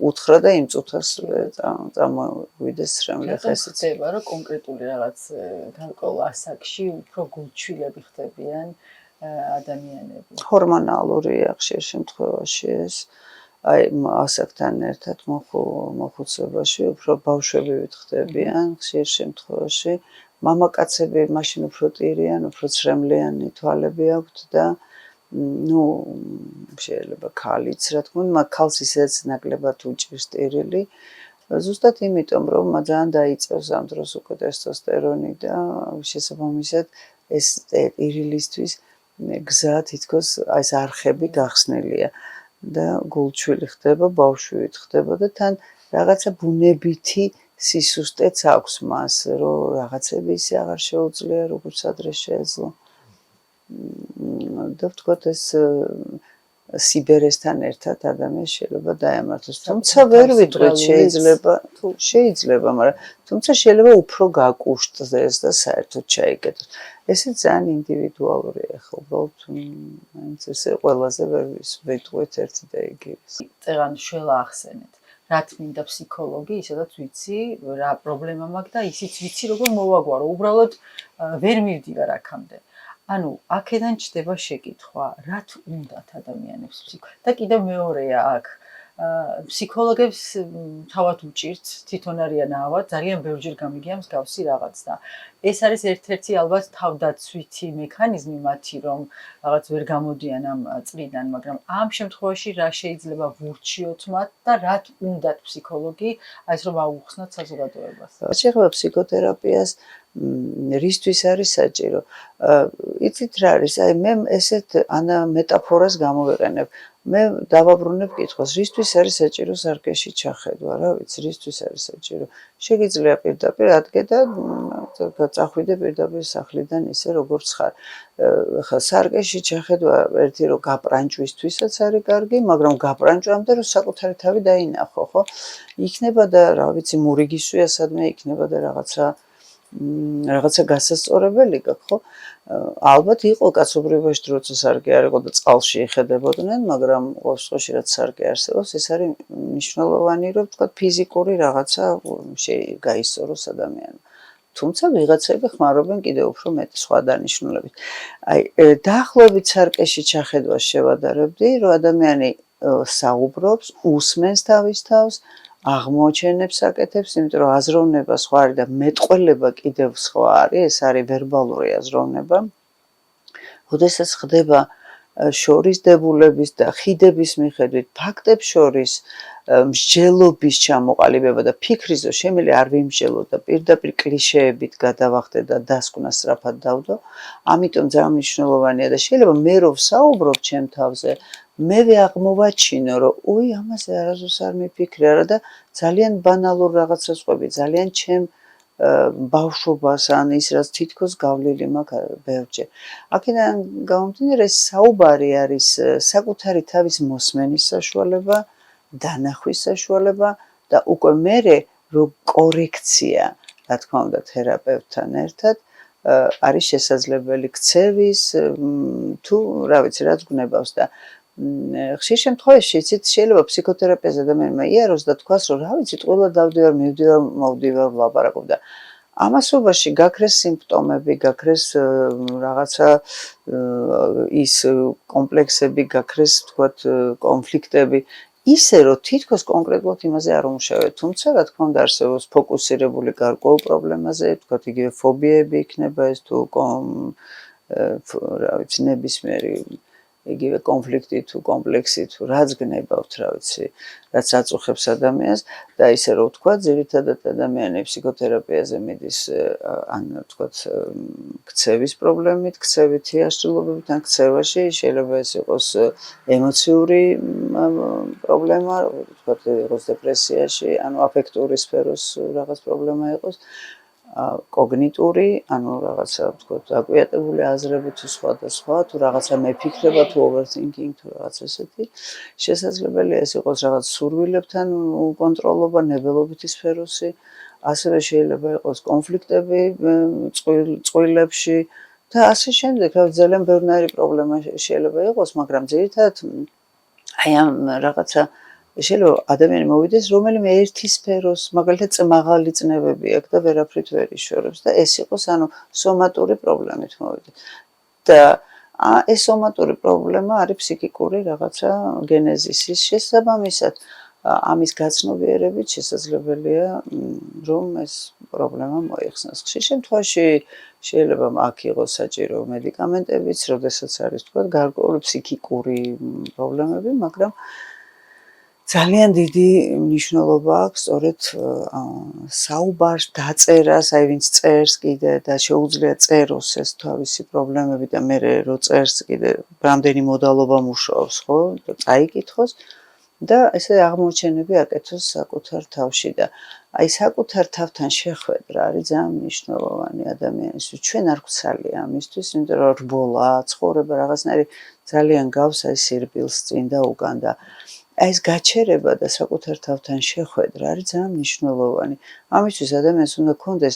უთხრა და იმ წუთას წამოვიდეს ცრემლი. ესეც ხდება, რომ კონკრეტული რაღაც გარკვეულ ასაკში უფრო გულჩვილები ხდებიან ადამიანები. ჰორმონალურია ხშირ შემთხვევაში ეს. აი ასაკთან ერთად მოხუცებაში უფრო ბავშვები ხდებიან ხშირ შემთხვევაში. მამაკაცები მაშინ უფრო ტირიან, უფრო ცრემლიანი თვალები აქვთ და შეიძლება ქალიც, რა თქმა უნდა, ქალს ისედაც ნაკლებად უჭირს ტირილი. ზუსტად იმიტომ, რომ ძალიან დაიწევს ამ დროს უკვე ტესტოსტერონი და შესაბამისად ეს ტირილისთვის გზა თითქოს აი ეს არხები გახსნილია. და გულჩვილი ხდება, ბავშვივით ხდება და თან რაღაცა ბუნებითი სისუსტეც აქვს მას, რომ რაღაცები ისე აღარ შეუძლია, როგორც ადრე შეეძლო. და ვთქვათ ეს სიბერესთან ერთად ადამიანს შეიძლება დაემართოს. თუმცა ვერ ვიტყვით შეიძლება, მაგრამ თუმცა შეიძლება უფრო გაკუშტდეს და საერთოდ ჩაიკეტოს. ესე ძალიან ინდივიდუალურია ხო, უბრალოდ მაინც ესე ყველაზე ვერ ვიტყვით ერთი და იგივე. წეღან შველა ახსენეთ. რაც მინდა ფსიქოლოგი, ისედაც ვიცი, რა პრობლემა მაქვს და ისიც ვიცი, როგორ მოვაგვარო. უბრალოდ ვერ მივდივარ აქამდე. ანუ აქედან ჩდება შეკითხვა, რაც უნდათ ადამიანებს და კიდევ მეორეა აქ ფსიქოლოგებს თავად უჭირთ, თვითონ არიან ავად, ძალიან ბევრჯერ გამიგია მსგავსი რაღაც და ეს არის ერთ-ერთი ალბათ თავდაცვითი მექანიზმი მათი, რომ რაღაც ვერ გამოდიან ამ წრიდან, მაგრამ ამ შემთხვევაში რა შეიძლება ვურჩიოთ მათ და რაც უნდათ ფსიქოლოგი, აი ეს რომ აუხსნათ საზოგადოებას. შეხება ფსიქოთერაპიას რისთვის არის საჭირო? იცით რა არის? აი მე ესეთ მეტაფორას გამოვიყენებ. მე დავაბრუნებ კითხვას, რისთვის არის საჭირო სარკეში ჩახედვა, რა ვიცი, რისთვის არის საჭირო. შეგიძლია პირდაპირ ადგე და წახვიდე პირდაპირ სახლიდან ისე როგორც ხარ. ხა სარკეში ჩახედვა ერთი რომ გაპრანჭვისთვისაც არის კარგი, მაგრამ გაპრანჭვამდე რომ საკუთარი თავი დაინახო, ხო? იქნება და რა ვიცი, მურიგისვია სადმე იქნება და რაღაცა გასასწორებელი გაქვს, ხო? ალბათ იყო კაცობრიობაში როცა სარკე არ იყო და წყალში იხედებოდნენ, მაგრამ ყოველში რაც სარკე არსებობს, ეს არის მნიშვნელოვანი, რომ თქვა ფიზიკური რაღაცა გაისწოროს ადამიანმა. თუმცა ვიღაცები ხმარობენ კიდევ უფრო მეტი სხვა დანიშნულებით. აი, დაახლოებით სარკეში ჩახედვას შევადარებდი, რომ ადამიანი საუბრობს, უსმენს თავის თავს, აღმოჩენებს აკეთებს, იმიტომ რომ აზროვნება სხვა არის და მეტყველება კიდევ სხვა არის, ეს არის ვერბალური აზროვნება. როდესაც ხდება შორისდებულების და ხიდების მიხედვით ფაქტებს შორის მსჯელობის ჩამოყალიბება და ფიქრის რომ შემიძლია არ ვიმსჯელო და პირდაპირ კლიშეებით გადავახდე და დასკვნა სწრაფად დავდო, ამიტომ ძალიან მნიშვნელოვანია და შეიძლება მე რომ ვსაუბრობ ჩემ თავზე, მე ვაღმოვაჩინო, რომ უი, ამაზე არასდროს არ მიფიქრე არა და ძალიან ბანალურ რაღაცას ყვები, ძალიან ჩემ ბავშვობას ან ის რაც თითქოს გავლილი მაქვს ბევრჯერ. აქედან გამომდინარე, საუბარი არის საკუთარი თავის მოსმენის საშუალება, დანახვის საშუალება და უკვე მერე რომ კორექცია, რა თქმა უნდა, თერაპევტთან ერთად არის შესაძლებელი ქცევის თუ რა ვიცი, რაც გნებავს და ხშირ შემთხვევაში იცით შეიძლება ფსიქოთერაპიაზე ადამიანმა იაროს და თქვას რომ რა ვიცი ყველა დავდივარ მივდივარ მოვდივარ ვლაპარაკობ და ამასობაში გაქრეს სიმპტომები, გაქრეს რაღაცა ის კომპლექსები, გაქრეს თქვათ კონფლიქტები ისე რომ თითქოს კონკრეტულად იმაზე არ უმუშავეთ, თუმცა რა თქმა უნდა არსებობს ფოკუსირებული გარკვეულ პრობლემაზე, თქვათ იგივე ფობიები იქნება ეს თუ რა ვიცი ნებისმიერი იგივე კონფლიქტი თუ კომპლექსი თუ რაც გნებავთ, რა ვიცი, რაც აწუხებს ადამიანს და ისე რომ ვთქვა, ძირითადად ადამიანი ფსიქოთერაპიაზე მიდის ან ვთქვათ ქცევის პრობლემით, ქცევითი აშლილობებით ან ქცევაში, შეიძლება ეს იყოს ემოციური პრობლემა, ვთქვათ იყოს დეპრესიაში, ანუ აფექტური სფეროს რაღაც პრობლემა იყოს. კოგნიტური, ანუ რაღაცა ვთქვათ, აკვიატებული აზრები თუ სხვა და სხვა, თუ რაღაცა მეფიქრება, თუ overthinking, თუ რაღაც ესეთი, შესაძლებელია ეს იყოს რაღაც სურვილებთან უკონტროლობა, ნებელობითი სფეროსი, ასევე შეიძლება იყოს კონფლიქტები წყვილებში და ასე შემდეგ, ძალიან ბევრნაირი პრობლემა შეიძლება იყოს, მაგრამ ძირითადად აი ამ რაღაცა შეიძლება ადამიანი მოვიდეს რომელიმე ერთი სფეროს, მაგალითად მაღალი წნევები აქვს და ვერაფრით ვერ იშორებს და ეს იყოს ანუ სომატური პრობლემით მოვიდეს. და ეს სომატური პრობლემა არის ფსიქიკური რაღაცა გენეზისის შესაბამისად ამის გაცნობიერებით შესაძლებელია რომ ეს პრობლემა მოიხსნას. ხშირ შემთხვევაში შეიძლება აქ იყოს საჭირო მედიკამენტებიც, როდესაც არის თქვა გარკვეული ფსიქიკური პრობლემები, მაგრამ ძალიან დიდი მნიშვნელობა აქვს სწორედ საუბარს, დაწერას, აი ვინც წერს კიდე და შეუძლია წეროს ეს თავისი პრობლემები და მე რო წერს კიდე რამდენი მოდალობა მუშაობს, ხო? და წაიკითხოს და ესე აღმოჩენები აკეთოს საკუთარ თავში და აი საკუთარ თავთან შეხვედრა არის ძალიან მნიშვნელოვანი ადამიანისთვის. ჩვენ არ გვცალია ამისთვის, იმიტომ რომ რბოლა, ცხოვრება რაღაცნაირი ძალიან გავს აი სირბილს წინ და უკან და ეს გაჩერება და საკუთარ თავთან შეხვედრა არის ძალიან მნიშვნელოვანი. ამისთვის ადამიანს უნდა ქონდეს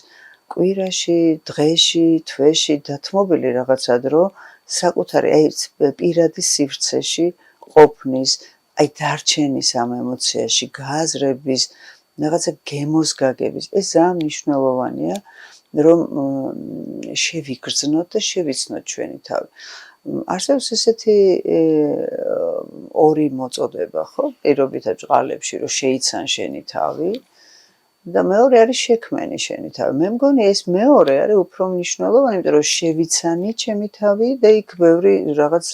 კვირაში, დღეში, თვეში დათმობილი რაღაცა დრო საკუთარი აი პირადი სივრცეში ყოფნის, აი დარჩენის ამ ემოციაში, გააზრების, რაღაცა გემოს გაგების. ეს ძალიან მნიშვნელოვანია, რომ შევიგრძნოთ და შევიცნოთ ჩვენი თავი. არსებობს ესეთი ორი მოწოდება, ხო? პირობითად ჭყალებში, რომ შეიცან შენი თავი და მეორე არის შექმენი შენი თავი. მე მგონი ეს მეორე არის უფრო მნიშვნელოვანი, იმიტომ რომ შევიცანი ჩემი თავი და იქ ბევრი რაღაც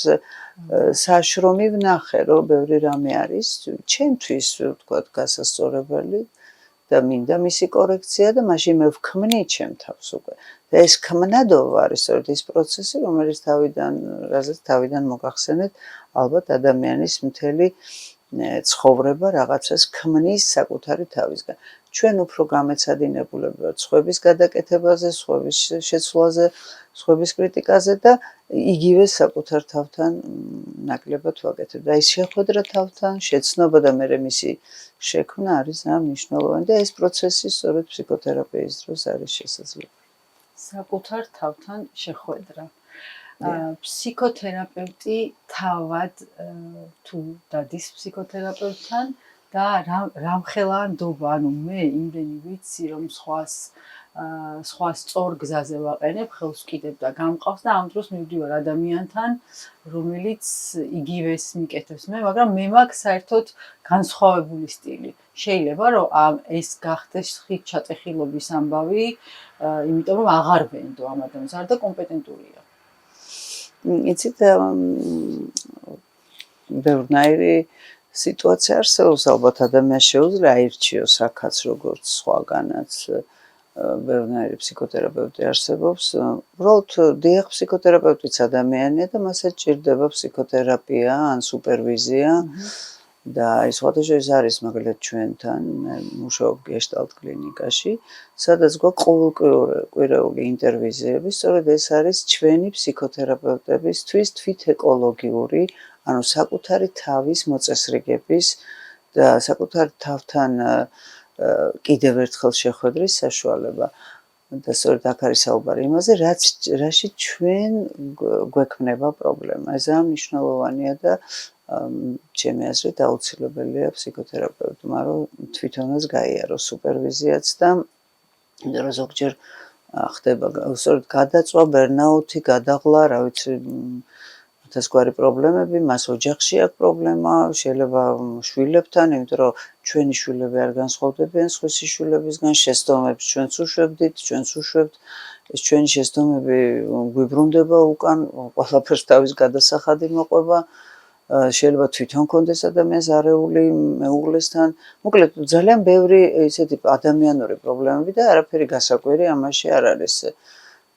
საშრომი ვნახე, რომ ბევრი რამე არის ჩემთვის, ვთქვათ, გასასწორებელი და მინდა მისი კორექცია და მაშინ მე ვქმნი ჩემ თავს უკვე. და ეს ქმნადობა არის სწორედ ის პროცესი, რომელიც რაზეც თავიდან მოგახსენეთ, ალბათ ადამიანის მთელი ცხოვრება რაღაცას ქმნის საკუთარი თავისგან. ჩვენ უფრო გამეცადინებულები ვართ სხვების გადაკეთებაზე, სხვების შეცვლაზე, სხვების კრიტიკაზე და იგივე საკუთარ თავთან ნაკლებად ვაკეთებ. და ის შეხვედრა თავთან, შეცნობა და მე მისი შექმნა არის ძალიან მნიშვნელოვანი და ეს პროცესი სწორედ ფსიქოთერაპიის დროს არის შესაძლებელი. საკუთარ თავთან შეხვედრა. ფსიქოთერაპევტი თავად თუ დადის ფსიქოთერაპევტთან და რამხელანდობა, ანუ მე იმდენი ვიცი, რომ სხვა სწორ გზაზე ვაყენებ, ხელს ვკიდებ და გამყავს და ამ დროს მივდივარ ადამიანთან, რომელიც იგივეს მიკეთებს მე, მაგრამ მე მაქვს საერთოდ განსხვავებული სტილი. შეიძლება რომ ეს გახდეს ხით ჩატეხილობის ამბავი, იმიტომ რომ აღარ ვენდო ამ ადამიანს, არ და კომპეტენტურია. იცით, ბევრნაირი სიტუაცია არსებობს, ალბათ ადამიანს შეუძლია აირჩიოს აქაც როგორც სხვაგანაც. ბევრნაირი ფსიქოთერაპევტი არსებობს. უბრალოდ დიახ, ფსიქოთერაპევტიც ადამიანია და მასაც ჭირდება ფსიქოთერაპია ან სუპერვიზია. და ის სხვადასხვა არის მაგალითად ჩვენთან, მე მუშაობ გეშტალტ კლინიკაში, სადაც გვაქვს ყოველკვირეული ინტერვიზიები, სწორედ ეს არის ჩვენი ფსიქოთერაპევტებისთვის თვითეკოლოგიური, ანუ საკუთარი თავის მოწესრიგების და საკუთარ თავთან კიდევ ერთხელ შეხვედრის საშუალება. და სწორედ აქ არის საუბარი იმაზე, რაში ჩვენ გვექმნება პრობლემა. ეს ძალიან მნიშვნელოვანია და ჩემი აზრით აუცილებელია ფსიქოთერაპევტმა, რომ თვითონაც გაიაროს სუპერვიზიაც და იმიტომ რომ ზოგჯერ ხდება სწორედ გადაწვა, ბერნაუთი, გადაღლა, რა ვიცი, ათასგვარი პრობლემები, მას ოჯახში აქვს პრობლემა, შეიძლება შვილებთან, იმიტომ რომ ჩვენი შვილები არ განსხვავდებიან სხვისი შვილებისგან, შეცდომებს ჩვენც უშვებდით, ჩვენც უშვებთ, ეს ჩვენი შეცდომები გვიბრუნდება უკან, ყველაფერს თავის გადასახადი მოყვება. შეიძლება თვითონ კონდეს ადამიანს არეული მეუღლესთან. მოკლედ ძალიან ბევრი ესეთი ადამიანური პრობლემები და არაფერი გასაკვირი ამაში არ არის.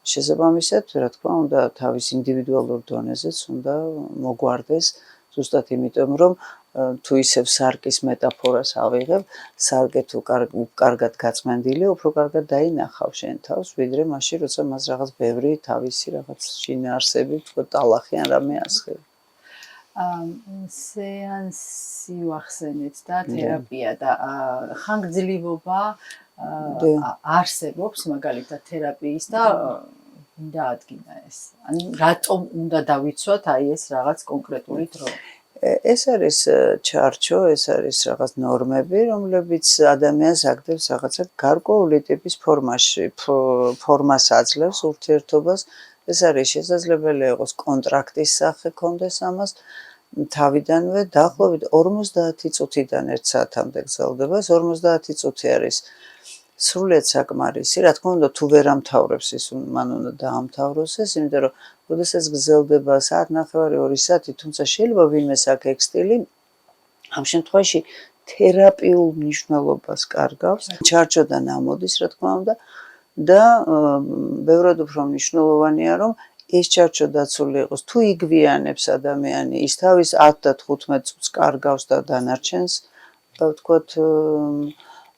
შესაბამისად, რა თქმა უნდა, თავის ინდივიდუალურ დონეზეც უნდა მოგვარდეს, ზუსტად იმიტომ, რომ თუ ისევ სარკის მეტაფორას ავიღებ, სარკე თუ კარგად გაწმენდილია, უფრო კარგად დაინახავ შენ თავს, ვიდრე მაშინ, როცა მას რაღაც ბევრი თავისი რაღაც შინაარსები, თქო, ტალახი ან რამე ასხივ. სეანსი ვახსენეთ და თერაპია და ხანგრძლივობა არსებობს მაგალითად თერაპიის და მინდა ადგინა ეს. ანუ რატომ უნდა დავიცვათ აი ეს რაღაც კონკრეტული დრო? ეს არის ჩარჩო, ეს არის რაღაც ნორმები, რომლებიც ადამიანს აგდებს რაღაცა გარკვეული ტიპის ფორმას აძლევს ურთიერთობას. ეს არის შესაძლებელი იყოს კონტრაქტის სახე კონდეს ამას თავიდანვე დაახლოებით 50 წუთიდან 1 საათამდე გრძელდება. ეს 50 წუთი არის სრულიად საკმარისი. რა თქმა უნდა, თუ ვერ ამთავრებს ის, მან უნდა დაამთავროს ეს, იმიტომ რომ როდესაც გრძელდება საათნახევარი 2 საათი, თუმცა შეიძლება ვინმეს აქვს ეგ სტილი, ამ შემთხვევაში თერაპიულ მნიშვნელობას კარგავს. ჩარჩოდან ამოდის, რა თქმა უნდა, და ბევრად უფრო მნიშვნელოვანია, რომ ეს ჩარჩო დაცული იყოს. თუ იგვიანებს ადამიანი, ის თავის 10 და 15 წუთს კარგავს და დანარჩენს, ვთქვათ,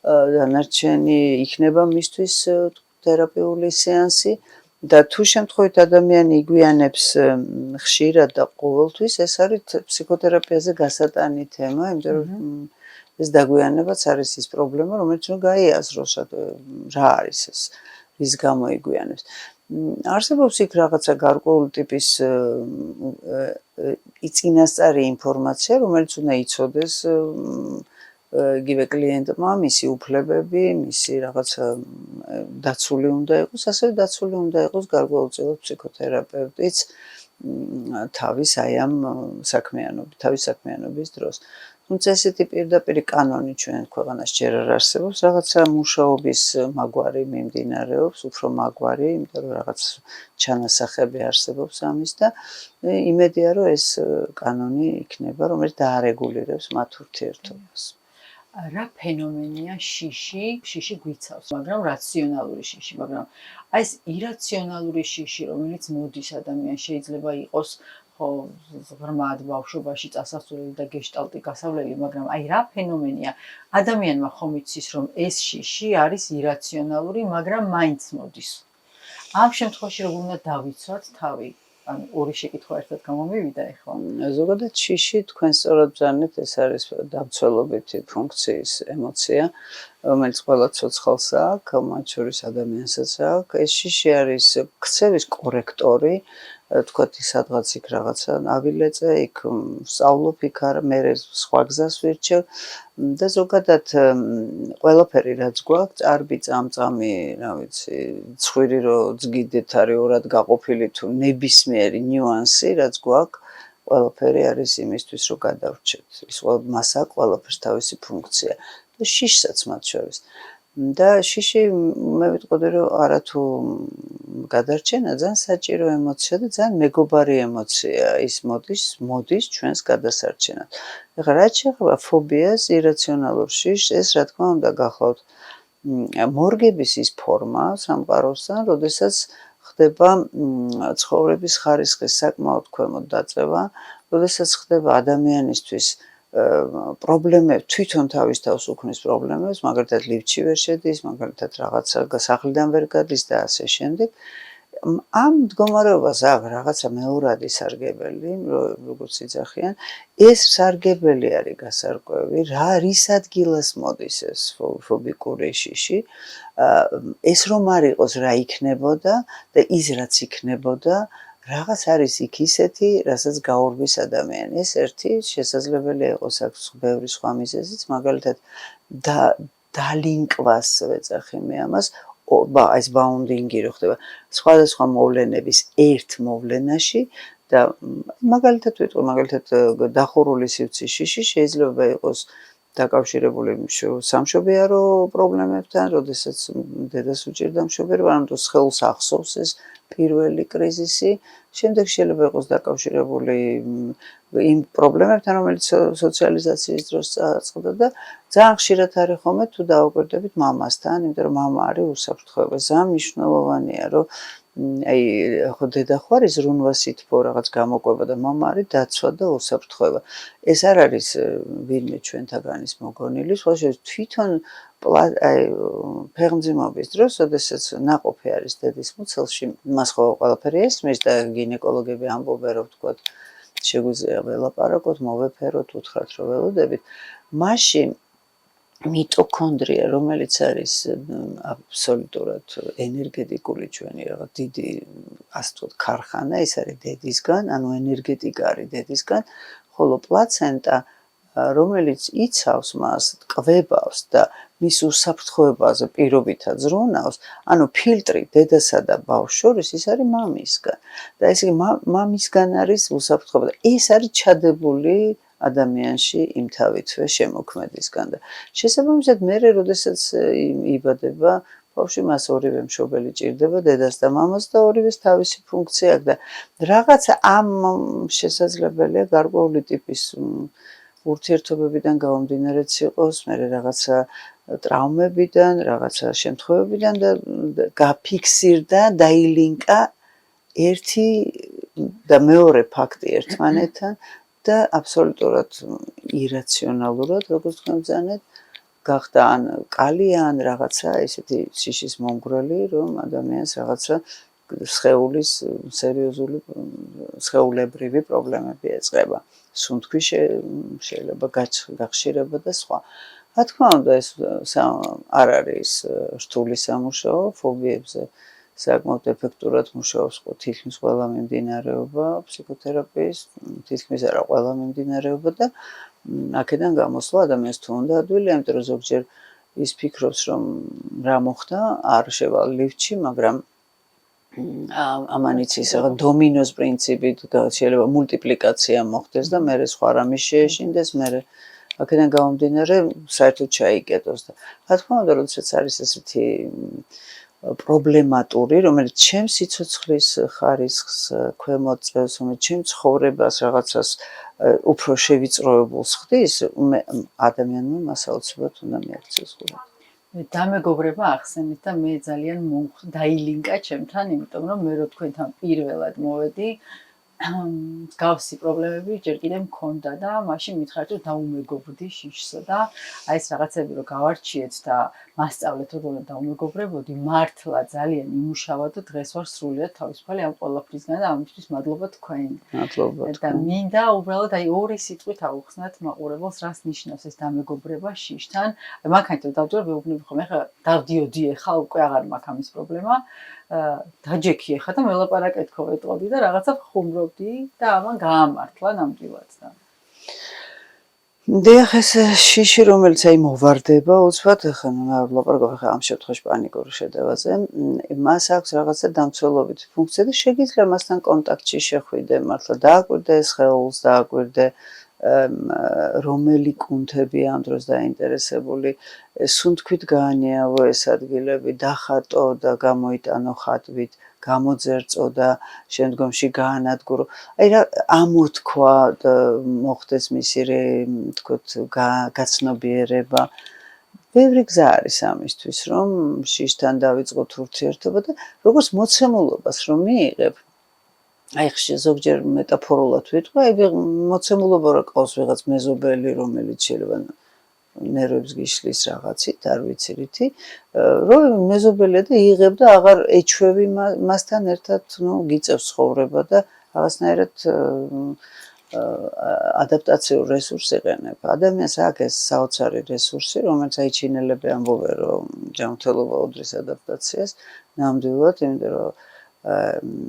დანარჩენი იქნება მისთვის თერაპიული სეანსი და თუ შემთხვევით ადამიანი იგვიანებს ხშირად და ყოველთვის, ეს არის ფსიქოთერაპიაზე გასატანი თემა, იმიტომ რომ ეს დაგვიანებაც არის ის პრობლემა, რომელიც უნდა გაიაზროს, რა არის ეს, რის გამო იგვიანებს. არსებობს იქ რაღაცა გარკვეული ტიპის წინასწარი ინფორმაცია, რომელიც უნდა იცოდეს იგივე კლიენტმა, მისი უფლებები, მისი რაღაცა დაცული უნდა იყოს, ასევე დაცული უნდა იყოს გარკვეულწილად ფსიქოთერაპევტიც თავის საქმიანობის დროს. თუმცა ესეთი პირდაპირი კანონი ჩვენ ქვეყანას ჯერ არ არსებობს, რაღაცა მუშაობის მაგვარი მიმდინარეობს, უფრო მაგვარი, იმიტომ რომ რაღაც ჩანასახები არსებობს ამის და იმედია, რომ ეს კანონი იქნება, რომელიც დაარეგულირებს მათ ურთიერთობას. რა ფენომენია შიში გვიცავს, მაგრამ რაციონალური შიში, მაგრამ აი ეს ირაციონალური შიში, რომელიც მოდის ადამიანს, შეიძლება იყოს ხო ღრმად ბავშვობაში წასასვლელი და გეშტალტი გასავლელი, მაგრამ აი რა ფენომენია? ადამიანმა ხომ იცის, რომ ეს შიში არის ირაციონალური, მაგრამ მაინც მოდის. ამ შემთხვევაში როგორ უნდა დავიცვათ თავი? ანუ ორი შეკითხვა ერთად გამომივიდა ეხლა. ზოგადად შიში თქვენ სწორად ბრძანეთ, ეს არის დამცველობითი ფუნქციის ემოცია, რომელიც ყველა ცოცხალს აქვს, მათ შორის ადამიანსაც აქვს. ეს შიში არის ქცევის კორექტორი, თქვათ სადღაც იქ რაღაცა ავილეწე, იქ ვსწავლობ, იქ არა, მე სხვა გზას ვირჩევ და ზოგადად ყველაფერი რაც გვაქვს, წარბი, წამწამი, რა ვიცი, ცხვირი რო ძგიდეთ არის ორად გაყოფილი თუ ნებისმიერი ნიუანსი რაც გვაქვს, ყველაფერი არის იმისთვის რომ გადავრჩეთ. ის მასა ყველაფერს თავისი ფუნქცია და შიშსაც მათ შორის. და შიში მე ვიტყოდი რომ არათუ გადარჩენა ძალიან საჭირო ემოცია და ძალიან მეგობარი ემოცია. ის მოდის ჩვენს გადასარჩენად. ეხლა რაც შეეხება ფობიას, ირაციონალურ შიშს, ეს რა თქმა უნდა გახლავთ მორგების ის ფორმა სამყაროსთან, როდესაც ხდება ცხოვრების ხარისხის საკმაოდ ქვემოთ დაწევა, როდესაც ხდება ადამიანისთვის პრობლემები, თვითონ თავის თავს უქმნის პრობლემებს, მაგალითად ლიფტში ვერ შედის, მაგალითად რაღაცა სახლიდან ვერ გადის და ასე შემდეგ. ამ მდგომარეობას აქვს რაღაცა მეორადი სარგებელი, როგორც იძახიან, ეს სარგებელი არის გასარკვევი, რის ადგილას მოდის ეს ფობიკური შიში, ეს რომ არ იყოს რა იქნებოდა და ის რაც იქნებოდა, რაღაც არის იქ ისეთი, რასაც გაურბის ადამიანი. ეს ერთი შესაძლებელია იყოს აქვს ბევრი სხვა მიზეზიც, მაგალითად დალინკვას ვეძახი მე ამას, ეს ბაუნდინგი რო ხდება სხვადასხვა მოვლენების ერთ მოვლენაში და მაგალითად ვიტყვი, მაგალითად დახურული სივრცის შიში შეიძლება იყოს დაკავშირებული სამშობიარო პრობლემებთან, როდესაც დედას უჭირდა მშობიარობა, ანუ სხეულს ახსოვს ეს პირველი კრიზისი, შემდეგ შეიძლება იყოს დაკავშირებული იმ პრობლემებთან, რომელიც სოციალიზაციის დროს წაწყდა და ძალიან ხშირად არის ხოლმე თუ დაუკვირდებით მამასთან, იმიტომ რომ მამა არის უსაფრთხოება. ძალიან მნიშვნელოვანია, რომ აი ხო დედა ხარ ზრუნვა სითბო რაღაც გამოყვება და მამა არის დაცვა და უსაფრთხოება. ეს არ არის ვინმე ჩვენთაგანის მოგონილი, სხვა შეიძლება თვითონ აი ფეხმძიმობის დროს, როდესაც ნაყოფი არის დედის მუცელში, მას ხო ყველაფერი ესმის და გინეკოლოგები ამბობენ, რომ თქვათ შეგვიძლია ველაპარაკოთ, მოვეფეროთ, უთხრათ რომ ველოდებით. მაშინ მიტოქონდრია, რომელიც არის აბსოლუტურად ენერგეტიკული ჩვენი რაღაც დიდი ასე ვთქვათ ქარხანა, ეს არის დედისგან, ანუ ენერგეტიკა არის დედისგან, ხოლო პლაცენტა რომელიც იცავს მას, კვებავს და მის უსაფრთხოებაზე პირობითად ზრუნავს, ანუ ფილტრი დედასა და ბავშვს შორის ის არის მამისგან. და ესე იგი მამისგან არის უსაფრთხოება და ეს არის ჩადებული ადამიანში იმთავითვე შემოქმედისგან და შესაბამისად მე როდესაც იბადება ბავშვი მას ორივე მშობელი ჭირდება დედას და მამას და ორივეს თავისი ფუნქცია აქვს და რაღაცა ამ შესაძლებელია გარკვეული ტიპის ურთიერთობებიდან გამომდინარეც იყოს, მე რაღაცა ტრავმებიდან, რაღაცა შემთხვევებიდან და გაფიქსირდა, დაილინკა ერთი და მეორე ფაქტი ერთმანეთთან და აბსოლუტურად ირაციონალურად, როგორც თქვენ ბრძანეთ, გახდა ან კალია, ან რაღაცა ესეთი შიშის მომგვრელი, რომ ადამიანს რაღაცა სხეულის სერიოზული სხეულებრივი პრობლემები ეწყება. სუნთქვის შეიძლება გახშირება და სხვა. რა თქმა უნდა, ეს არ არის რთული სამუშაო, ფობიებზე საკმაოდ ეფექტურად მუშაობს თითქმის ყველა მიმდინარეობა ფსიქოთერაპიის, თითქმის არა ყველა მიმდინარეობა და აქედან გამოსვლა ადამიანს თუ უნდა ადვილია, იმიტომ რომ ზოგჯერ ის ფიქრობს, რომ რა მოხდა, არ შევალ ლიფტში, მაგრამ ამან იცის რაღაც დომინოს პრინციპით შეიძლება მულტიპლიკაცია მოხდეს და მე სხვა რამე შეეშინდეს, მე აქედან გამომდინარე საერთოდ ჩაიკეტოს და რა თქმა უნდა, როდესაც არის ესეთი პრობლემატური, რომელიც ჩემს სიცოცხლის ხარისხს ქვემოთ წევს, რომელიც ჩემ ცხოვრებას რაღაცას უფრო შევიწროებულს ხდის, ადამიანმა მას აუცილებლად უნდა მიაქციოს ყურადღება. დამეგობრება ახსენეთ და მე ძალიან დაილინკა ჩემთან, იმიტომ რომ მე რო თქვენთან პირველად მოვედი, მსგავსი პრობლემები ჯერ კიდევ მქონდა და მაშინ მითხარით რომ დაუმეგობრდი შიშსა და აი ეს რაღაცები რომ გავარჩიეთ და მასწავლეთ როგორ დაუმეგობრებოდი, მართლა ძალიან იმუშავა და დღეს ვარ სრულიად თავისუფალი ამ ყველაფრისგან და ამისთვის მადლობა თქვენ. მადლობა და თქვენ. მინდა უბრალოდ აი ორი სიტყვით აუხსნათ მაყურებელს რას ნიშნავს ეს დამეგობრება შიშთან. მანქანით დავდივარ ვეუბნები ხომ ეხლა დავდიოდი ეხლა უკვე აღარ მაქვს ამის პრობლემა. დაჯექი ეხლა და მელაპარაკეთქო ეტყოდი და რაღაცა ხუმრობდი და ამან გაამართლა ნამდვილად და დიახ, ეს შიში, რომელიც აი მოვარდება, უცბად ახლა ვლაპარაკობ ახლა ამ შემთხვევაში პანიკური შეტევაზე, მას აქვს რაღაცა დამცველობითი ფუნქცია და შეგიძლია მასთან კონტაქტში შეხვიდე, მართლა დააკვირდე ეს სხეულს, დააკვირდე რომელი კუნთები ამ დროს დაინტერესებული, სუნთქვით გაანიავო ეს ადგილები, დახატო და გამოიტანო ხატვით, გამოძერწო და შემდგომში გაანადგურო. აი რა ამოთქვა მოხდეს მისი თქოთ გაცნობიერება. ბევრი გზა არის ამისთვის, რომ შიშთან დავიწყოთ ურთიერთობა და როგორც მოცემულობას რომ მიიღებ. აი ზოგჯერ მეტაფორულად ვიტყვი, აი მოცემულობა რა ყავს ვიღაც მეზობელი, რომელიც შეიძლება ნერვებს გიშლის რაღაცით, არ ვიცი რითი, რომ მეზობელია და იღებ და აღარ ეჩვევი მასთან ერთად, გიწევს ცხოვრება და რაღაცნაირად ადაპტაციურ რესურსს იყენებ. ადამიანს აქვს ეს საოცარი რესურსი, რომელიც აიჩინელები ამბობენ, რომ ჯანმრთელობა უდრის ადაპტაციას, ნამდვილად, იმიტომ რომ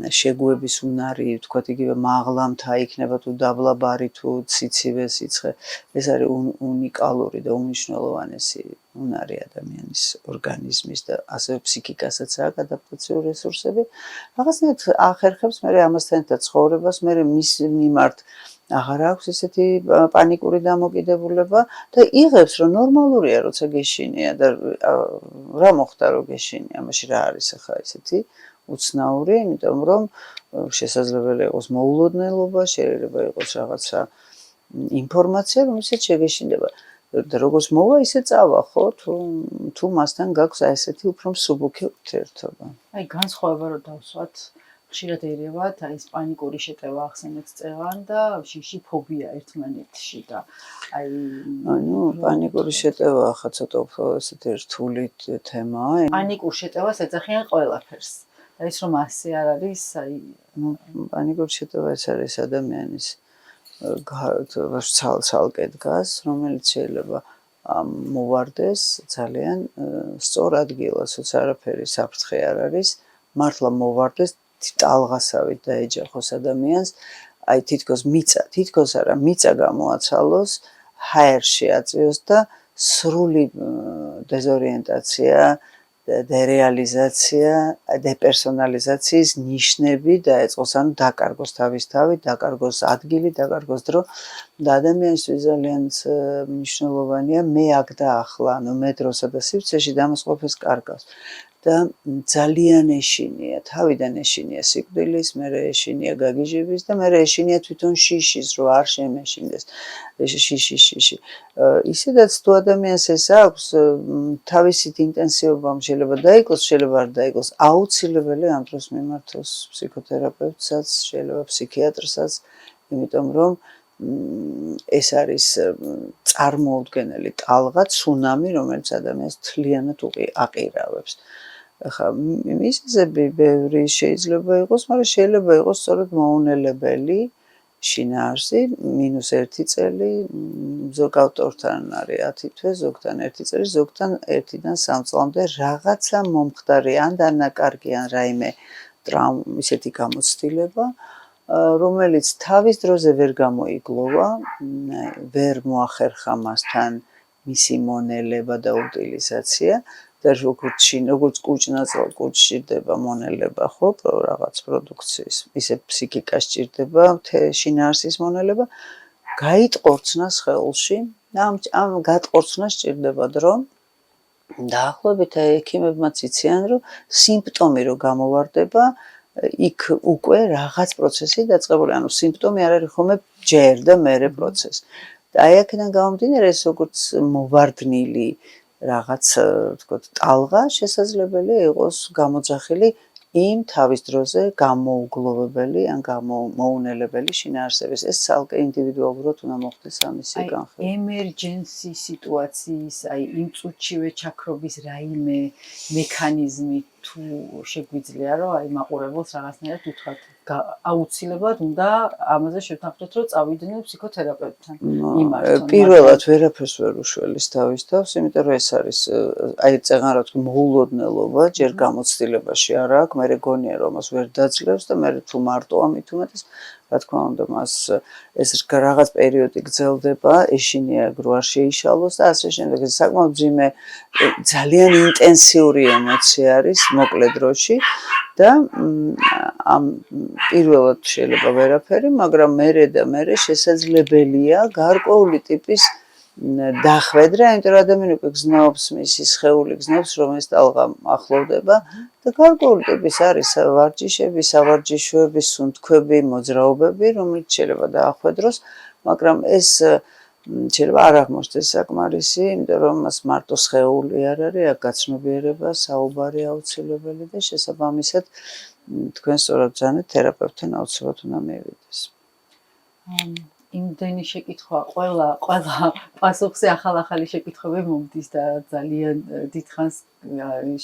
შეგუების უნარი, თქვათ იგივე მაღლამთა იქნება თუ დაბლაბარი თუ ციცივე სიცხე, ეს არის უნიკალური და უმნიშვნელოვანესი უნარი ადამიანის ორგანიზმის და ასევე ფსიქიკასაც აქვს ადაპტაციური რესურსები. რაღაცნაირად ახერხებს მე ამასთან ერთად ცხოვრებას, მე მის მიმართ აღარ აქვს ესეთი პანიკური დამოკიდებულება და იღებს რომ ნორმალურია როცა გეშინია და რა მოხდა რომ გეშინია, მაშინ რა არის ახლა ესეთი უცნაური, იმიტომ რომ შესაძლებელი იყოს მოულოდნელობა, შეიძლება იყოს რაღაცა ინფორმაცია, რომელსაც შეგეშინდება. და როგორც მოვა, ისე წავა, ხო? თუ მასთან გაქვს ესეთი უფრო მსუბუქი ურთიერთობა. აი განსხვავება რომ დავსვათ, ხშირად ერევათ, აი ეს პანიკური შეტევა ახსენეთ წევან და შიში ფობია ერთმანეთში და აი პანიკური შეტევა ახლა ცოტა უფრო ესეთი რთული თემაა. პანიკურ შეტევას ეძახიან ყველაფერს. ის რომ ასე არ არის, აი პანიკური შეტევა ეს არის ადამიანის ცალკე დგას, რომელიც შეიძლება მოვარდეს ძალიან სწორ ადგილას, როცა არაფერი საფრთხე არ არის, მართლა მოვარდეს ტალღასავით დაეჯახოს ადამიანს, აი თითქოს არა, მიწა გამოაცალოს, ჰაერში აწვიოს და სრული დეზორიენტაცია, დერეალიზაცია, დეპერსონალიზაციის ნიშნები დაეწყოს, ანუ დაკარგოს თავის თავი, დაკარგოს ადგილი, დაკარგოს დრო და ადამიანისთვის ძალიან მნიშვნელოვანია მე აქ და ახლა, ანუ მე დროსა და სივრცეში და ამას ყოფილს კარგავს. და ძალიან ეშინია, თავიდან ეშინია სიკვდილის, მერე ეშინია გაგიჟების და მერე ეშინია თვითონ შიშის, რომ არ შემეშინდეს შიში. ისედაც თუ ადამიანს ეს აქვს, თავისით ინტენსივობამ შეიძლება დაიკლოს, შეიძლება არ დაიკლოს, აუცილებელი ამ დროს მიმართოს ფსიქოთერაპევტსაც, შეიძლება ფსიქიატრსაც, იმიტომ რომ ეს არის წარმოუდგენელი ტალღა, ცუნამი, რომელიც ადამიანს თლიანად აყირავებს. ახლა მიზეზები ბევრი შეიძლება იყოს, მაგრამ შეიძლება იყოს სწორედ მოუნელებელი შინაარსი, -1 წელი, ზოგ ავტორთან არის 10 თვე, ზოგთან 1 წელი, ზოგთან 1-დან 3 წლამდე რაღაცა მომხდარი ან დანაკარგი ან რაიმე ისეთი გამოცდილება, რომელიც თავის დროზე ვერ გამოიგლოვა, ვერ მოახერხა მასთან მისი მონელება და უტილიზაცია და როგორც კუჭ სჭირდება მონელება, ხო, რაღაც პროდუქციის, ისე ფსიქიკა სჭირდება შინაარსის მონელება, გაიტყორცნა სხეულში და ამ გატყორცნას სჭირდება დრო დაახლოებით ექიმებმაც იციან, რომ სიმპტომი რო გამოვარდება, იქ უკვე რაღაც პროცესი დაწყებული, ანუ სიმპტომი არ არის ხოლმე ჯერ და მერე პროცესი. და აი აქედან გამომდინარე, ეს როგორც მოვარდნილი რაღაც, თქო, ტალღა შესაძლებელია იყოს გამოძახილი იმ თავის დროზე გამოუგლოვებელი ან გამოუმოუნელებელი შინაარსების. ეს ცალკე ინდივიდუალურად უნდა მოხდეს ამისი განხილვა. ემერჯენსი სიტუაციის, აი იმ წუთშივე ჩაქრობის რაიმე მექანიზმი თუ შეგვიძლია, რომ აი მაყურებელს რაღაცნაირად უთხრათ, აუცილებლად უნდა ამაზე შევთანხმდეთ, რომ წავიდნენ ფსიქოთერაპევტთან. პირველად ვერაფერს ვერ უშველის თავის თავს, იმიტომ რომ ეს არის აი წეგან რა თქმა მოულოდნელობა, ჯერ გამოცდილებაში არ აქვს, მერე გონია რომ მას ვერ დაძლევს და მერე თუ მარტო ამით უმეტეს, რა თქმა უნდა, მას ეს რაღაც პერიოდი გრძელდება, ეშინია რო არ შეიშალოს და ასე შემდეგ. ეს საკმაოდ ძიმე, ძალიან ინტენსიური ემოცია არის მოკლე დროში და ამ პირველად შეიძლება ვერაფერი, მაგრამ მერე და მერე შესაძლებელია გარკვეული ტიპის დახვედრა, იმიტომ რომ ადამიანი უკვე გზნობს, მისი სხეული გზნობს, რომ ეს ტალღა ახლოვდება და გარკვეული ტიპის არის ვარჯიშები, სავარჯიშოები, სუნთქვები, მოძრაობები, რომელიც შეიძლება დაახვედროს, მაგრამ ეს შეიძლება არ აღმოჩნდეს საკმარისი, იმიტომ რომ მას მარტო სხეული არ არის, აქ გაცნობიერება, საუბარი აუცილებელი და შესაბამისად თქვენ სწორად ბრძანეთ, თერაპევტთან აუცილებლად უნდა მივიდეს. იმდენი შეკითხვა, ყველა პასუხზე ახალ-ახალი შეკითხვები მომდის და ძალიან დიდხანს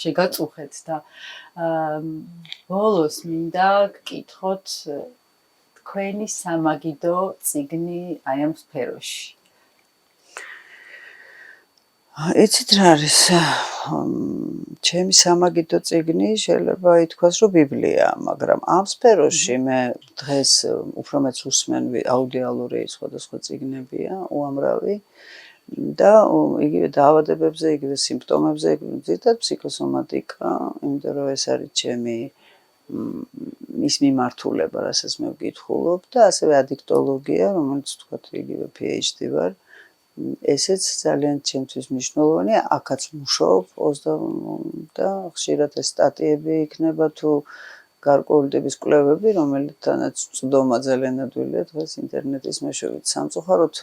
შეგაწუხეთ და ბოლოს მინდა გკითხოთ თქვენი სამაგიდო წიგნი აი ამ სფეროში. იცით რა არის? ჩემი სამაგიდო წიგნი შეიძლება ითქვას, რომ ბიბლიაა, მაგრამ ამ სფეროში მე დღეს უფრო მეც უსმენ აუდიალური სხვადასხვა წიგნებია, უამრავი და იგივე დაავადებებზე, იგივე სიმპტომებზე, ზოგადად ფსიქოსომატიკა, იმიტომ რომ ეს არის ჩემი ის მიმართულება, რასაც მე ვკითხულობ და ასევე ადიქტოლოგია, რომელიც თქვა იგივე PhD ვარ. ესეც ძალიან ჩემთვის მნიშვნელოვანია, აქაც მუშაობ და ხშირად ეს სტატიები იქნება თუ გარკვეული ტიპის კვლევები, რომელთანაც წვდომა ძალიან ადვილია დღეს ინტერნეტის მეშვეობით. სამწუხაროდ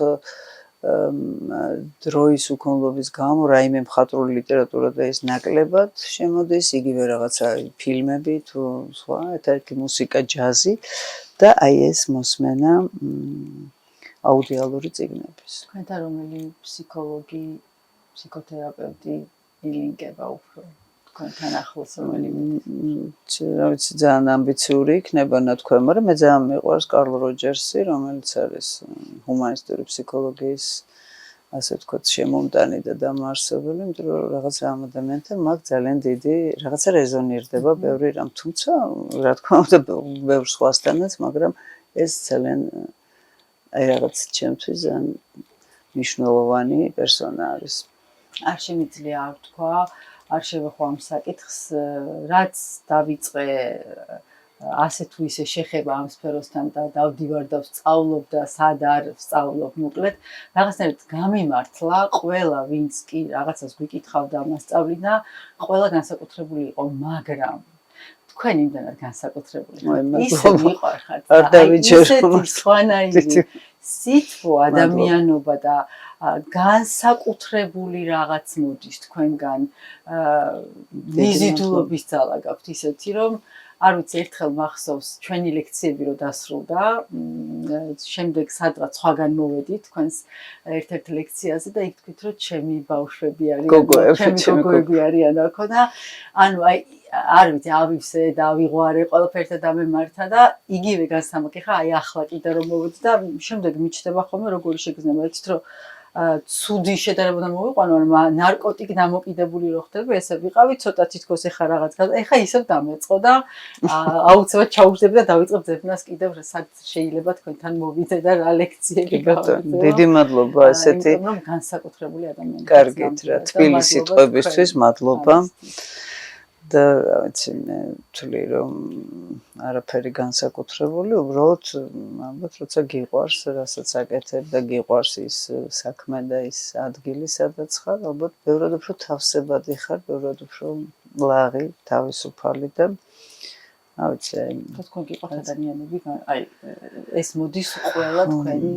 დროის უქონლობის გამო რაიმე მხატვრული ლიტერატურა და ეს ნაკლებად შემოდის, იგივე რაღაცა ფილმები თუ სხვა, ერთ-ერთი მუსიკა, ჯაზი და აი ეს მოსმენა აუდიალური წიგნების. თქვენთან რომელი ფსიქოლოგი, ფსიქოთერაპევტი ილინკება უფრო თქვენთან ახლოს რომელი? რა ვიცი, ძალიან ამბიციური იქნება ნათქვამი, მაგრამ მე ძალიან მიყვარს კარლ როჯერსი, რომელიც არის ჰუმანისტური ფსიქოლოგიის, ასე ვთქვათ, შემომტანი და დამაარსებელი, იმიტომ რომ რაღაც ამ ადამიანთან მაქვს ძალიან დიდი რაღაცა რეზონირდება ბევრი რამ, თუმცა რა თქმა უნდა ბევრ სხვასთანაც, მაგრამ ეს ძალიან აი რაღაც ჩემთვის ძალიან მნიშვნელოვანი პერსონა არის. არ შემიძლია არ თქვა, არ შევეხო ამ საკითხს, რაც დავიწყე ასე თუ ისე შეხება ამ სფეროსთან და დავდივარ და ვსწავლობ და სად არ ვსწავლობ მოკლედ, რაღაცნაირად გამიმართლა, ყველა ვინც კი რაღაცას გვიკითხავდა მასწავლინა, ყველა განსაკუთრებული იყო, მაგრამ თქვენ იმდენად განსაკუთრებული ხართ, ისე მიყვარხართ, ისეთი სხვანაირი სითბო, ადამიანობა და განსაკუთრებული რაღაც მოდის თქვენგან, მიზიდულობის ძალა გაქვთ ისეთი, რომ არ ვიცი, ერთხელ მახსოვს ჩვენი ლექციები რო დასრულდა, შემდეგ სადღაც სხვაგან მოვედით თქვენს ერთ-ერთ ლექციაზე და იქ თქვით, რომ ჩემი ბავშვები არიან, ჩემი გოგოები არიან აქ და ანუ აი არ ვიცი, ავივსე და ავიღვარე ყველაფერთან დამემართა და იგივე განსამოკი ხა, აი ახლა კიდე რომ მოვედი და შემდეგ მიჩნდება ხოლმე როგორი შეგრძნება, იცით რომ ცუდი შედარება და მოვიყვანო, მაგრამ ნარკოტიკ დამოკიდებული რო ხდები, ესე ვიყავი, ცოტა თითქოს ეხა რაღაც გაზ, ეხა ისევ დამეწყო და აუცილებლად ჩაუждები და დავიწყებ ძებნას კიდევ სად შეიძლება თქვენთან მოვიდე და რა ლექციები გავაკეთე. დიდი მადლობა ესეთი განსაკუთრებული ადამიანები. კარგით რა, თბილი სიტყვებისთვის მადლობა. და ვიცი მე თვლი რომ არაფერი განსაკუთრებული, უბრალოდ ალბათ როცა გიყვარს, რასაც აკეთებ და გიყვარს ის საქმე და ის ადგილი, სადაც ხარ, ალბათ ბევრად უფრო თავსებადი ხარ, ბევრად უფრო ლაღი, თავისუფალი და ავიცი, და თქვენ გიყვართ ადამიანები, აი ეს მოდის ყველა თქვენი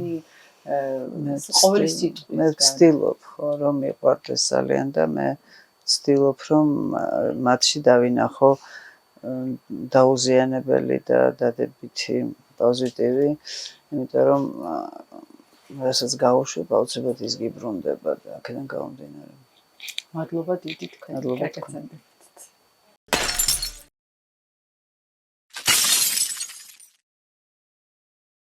ყოველი სიტყვის. მე ვცდილობ ხო რომ მიყვარდეს ძალიან და მე ვცდილობ რომ მათში დავინახო დაუზიანებელი და დადებითი პოზიტივი, იმიტომ რომ რასაც გავუშვებ, აუცილებლად ის გიბრუნდება და აქედან გამომდინარე. მადლობა დიდი თქვენ. მადლობა. გაგაცნობთ.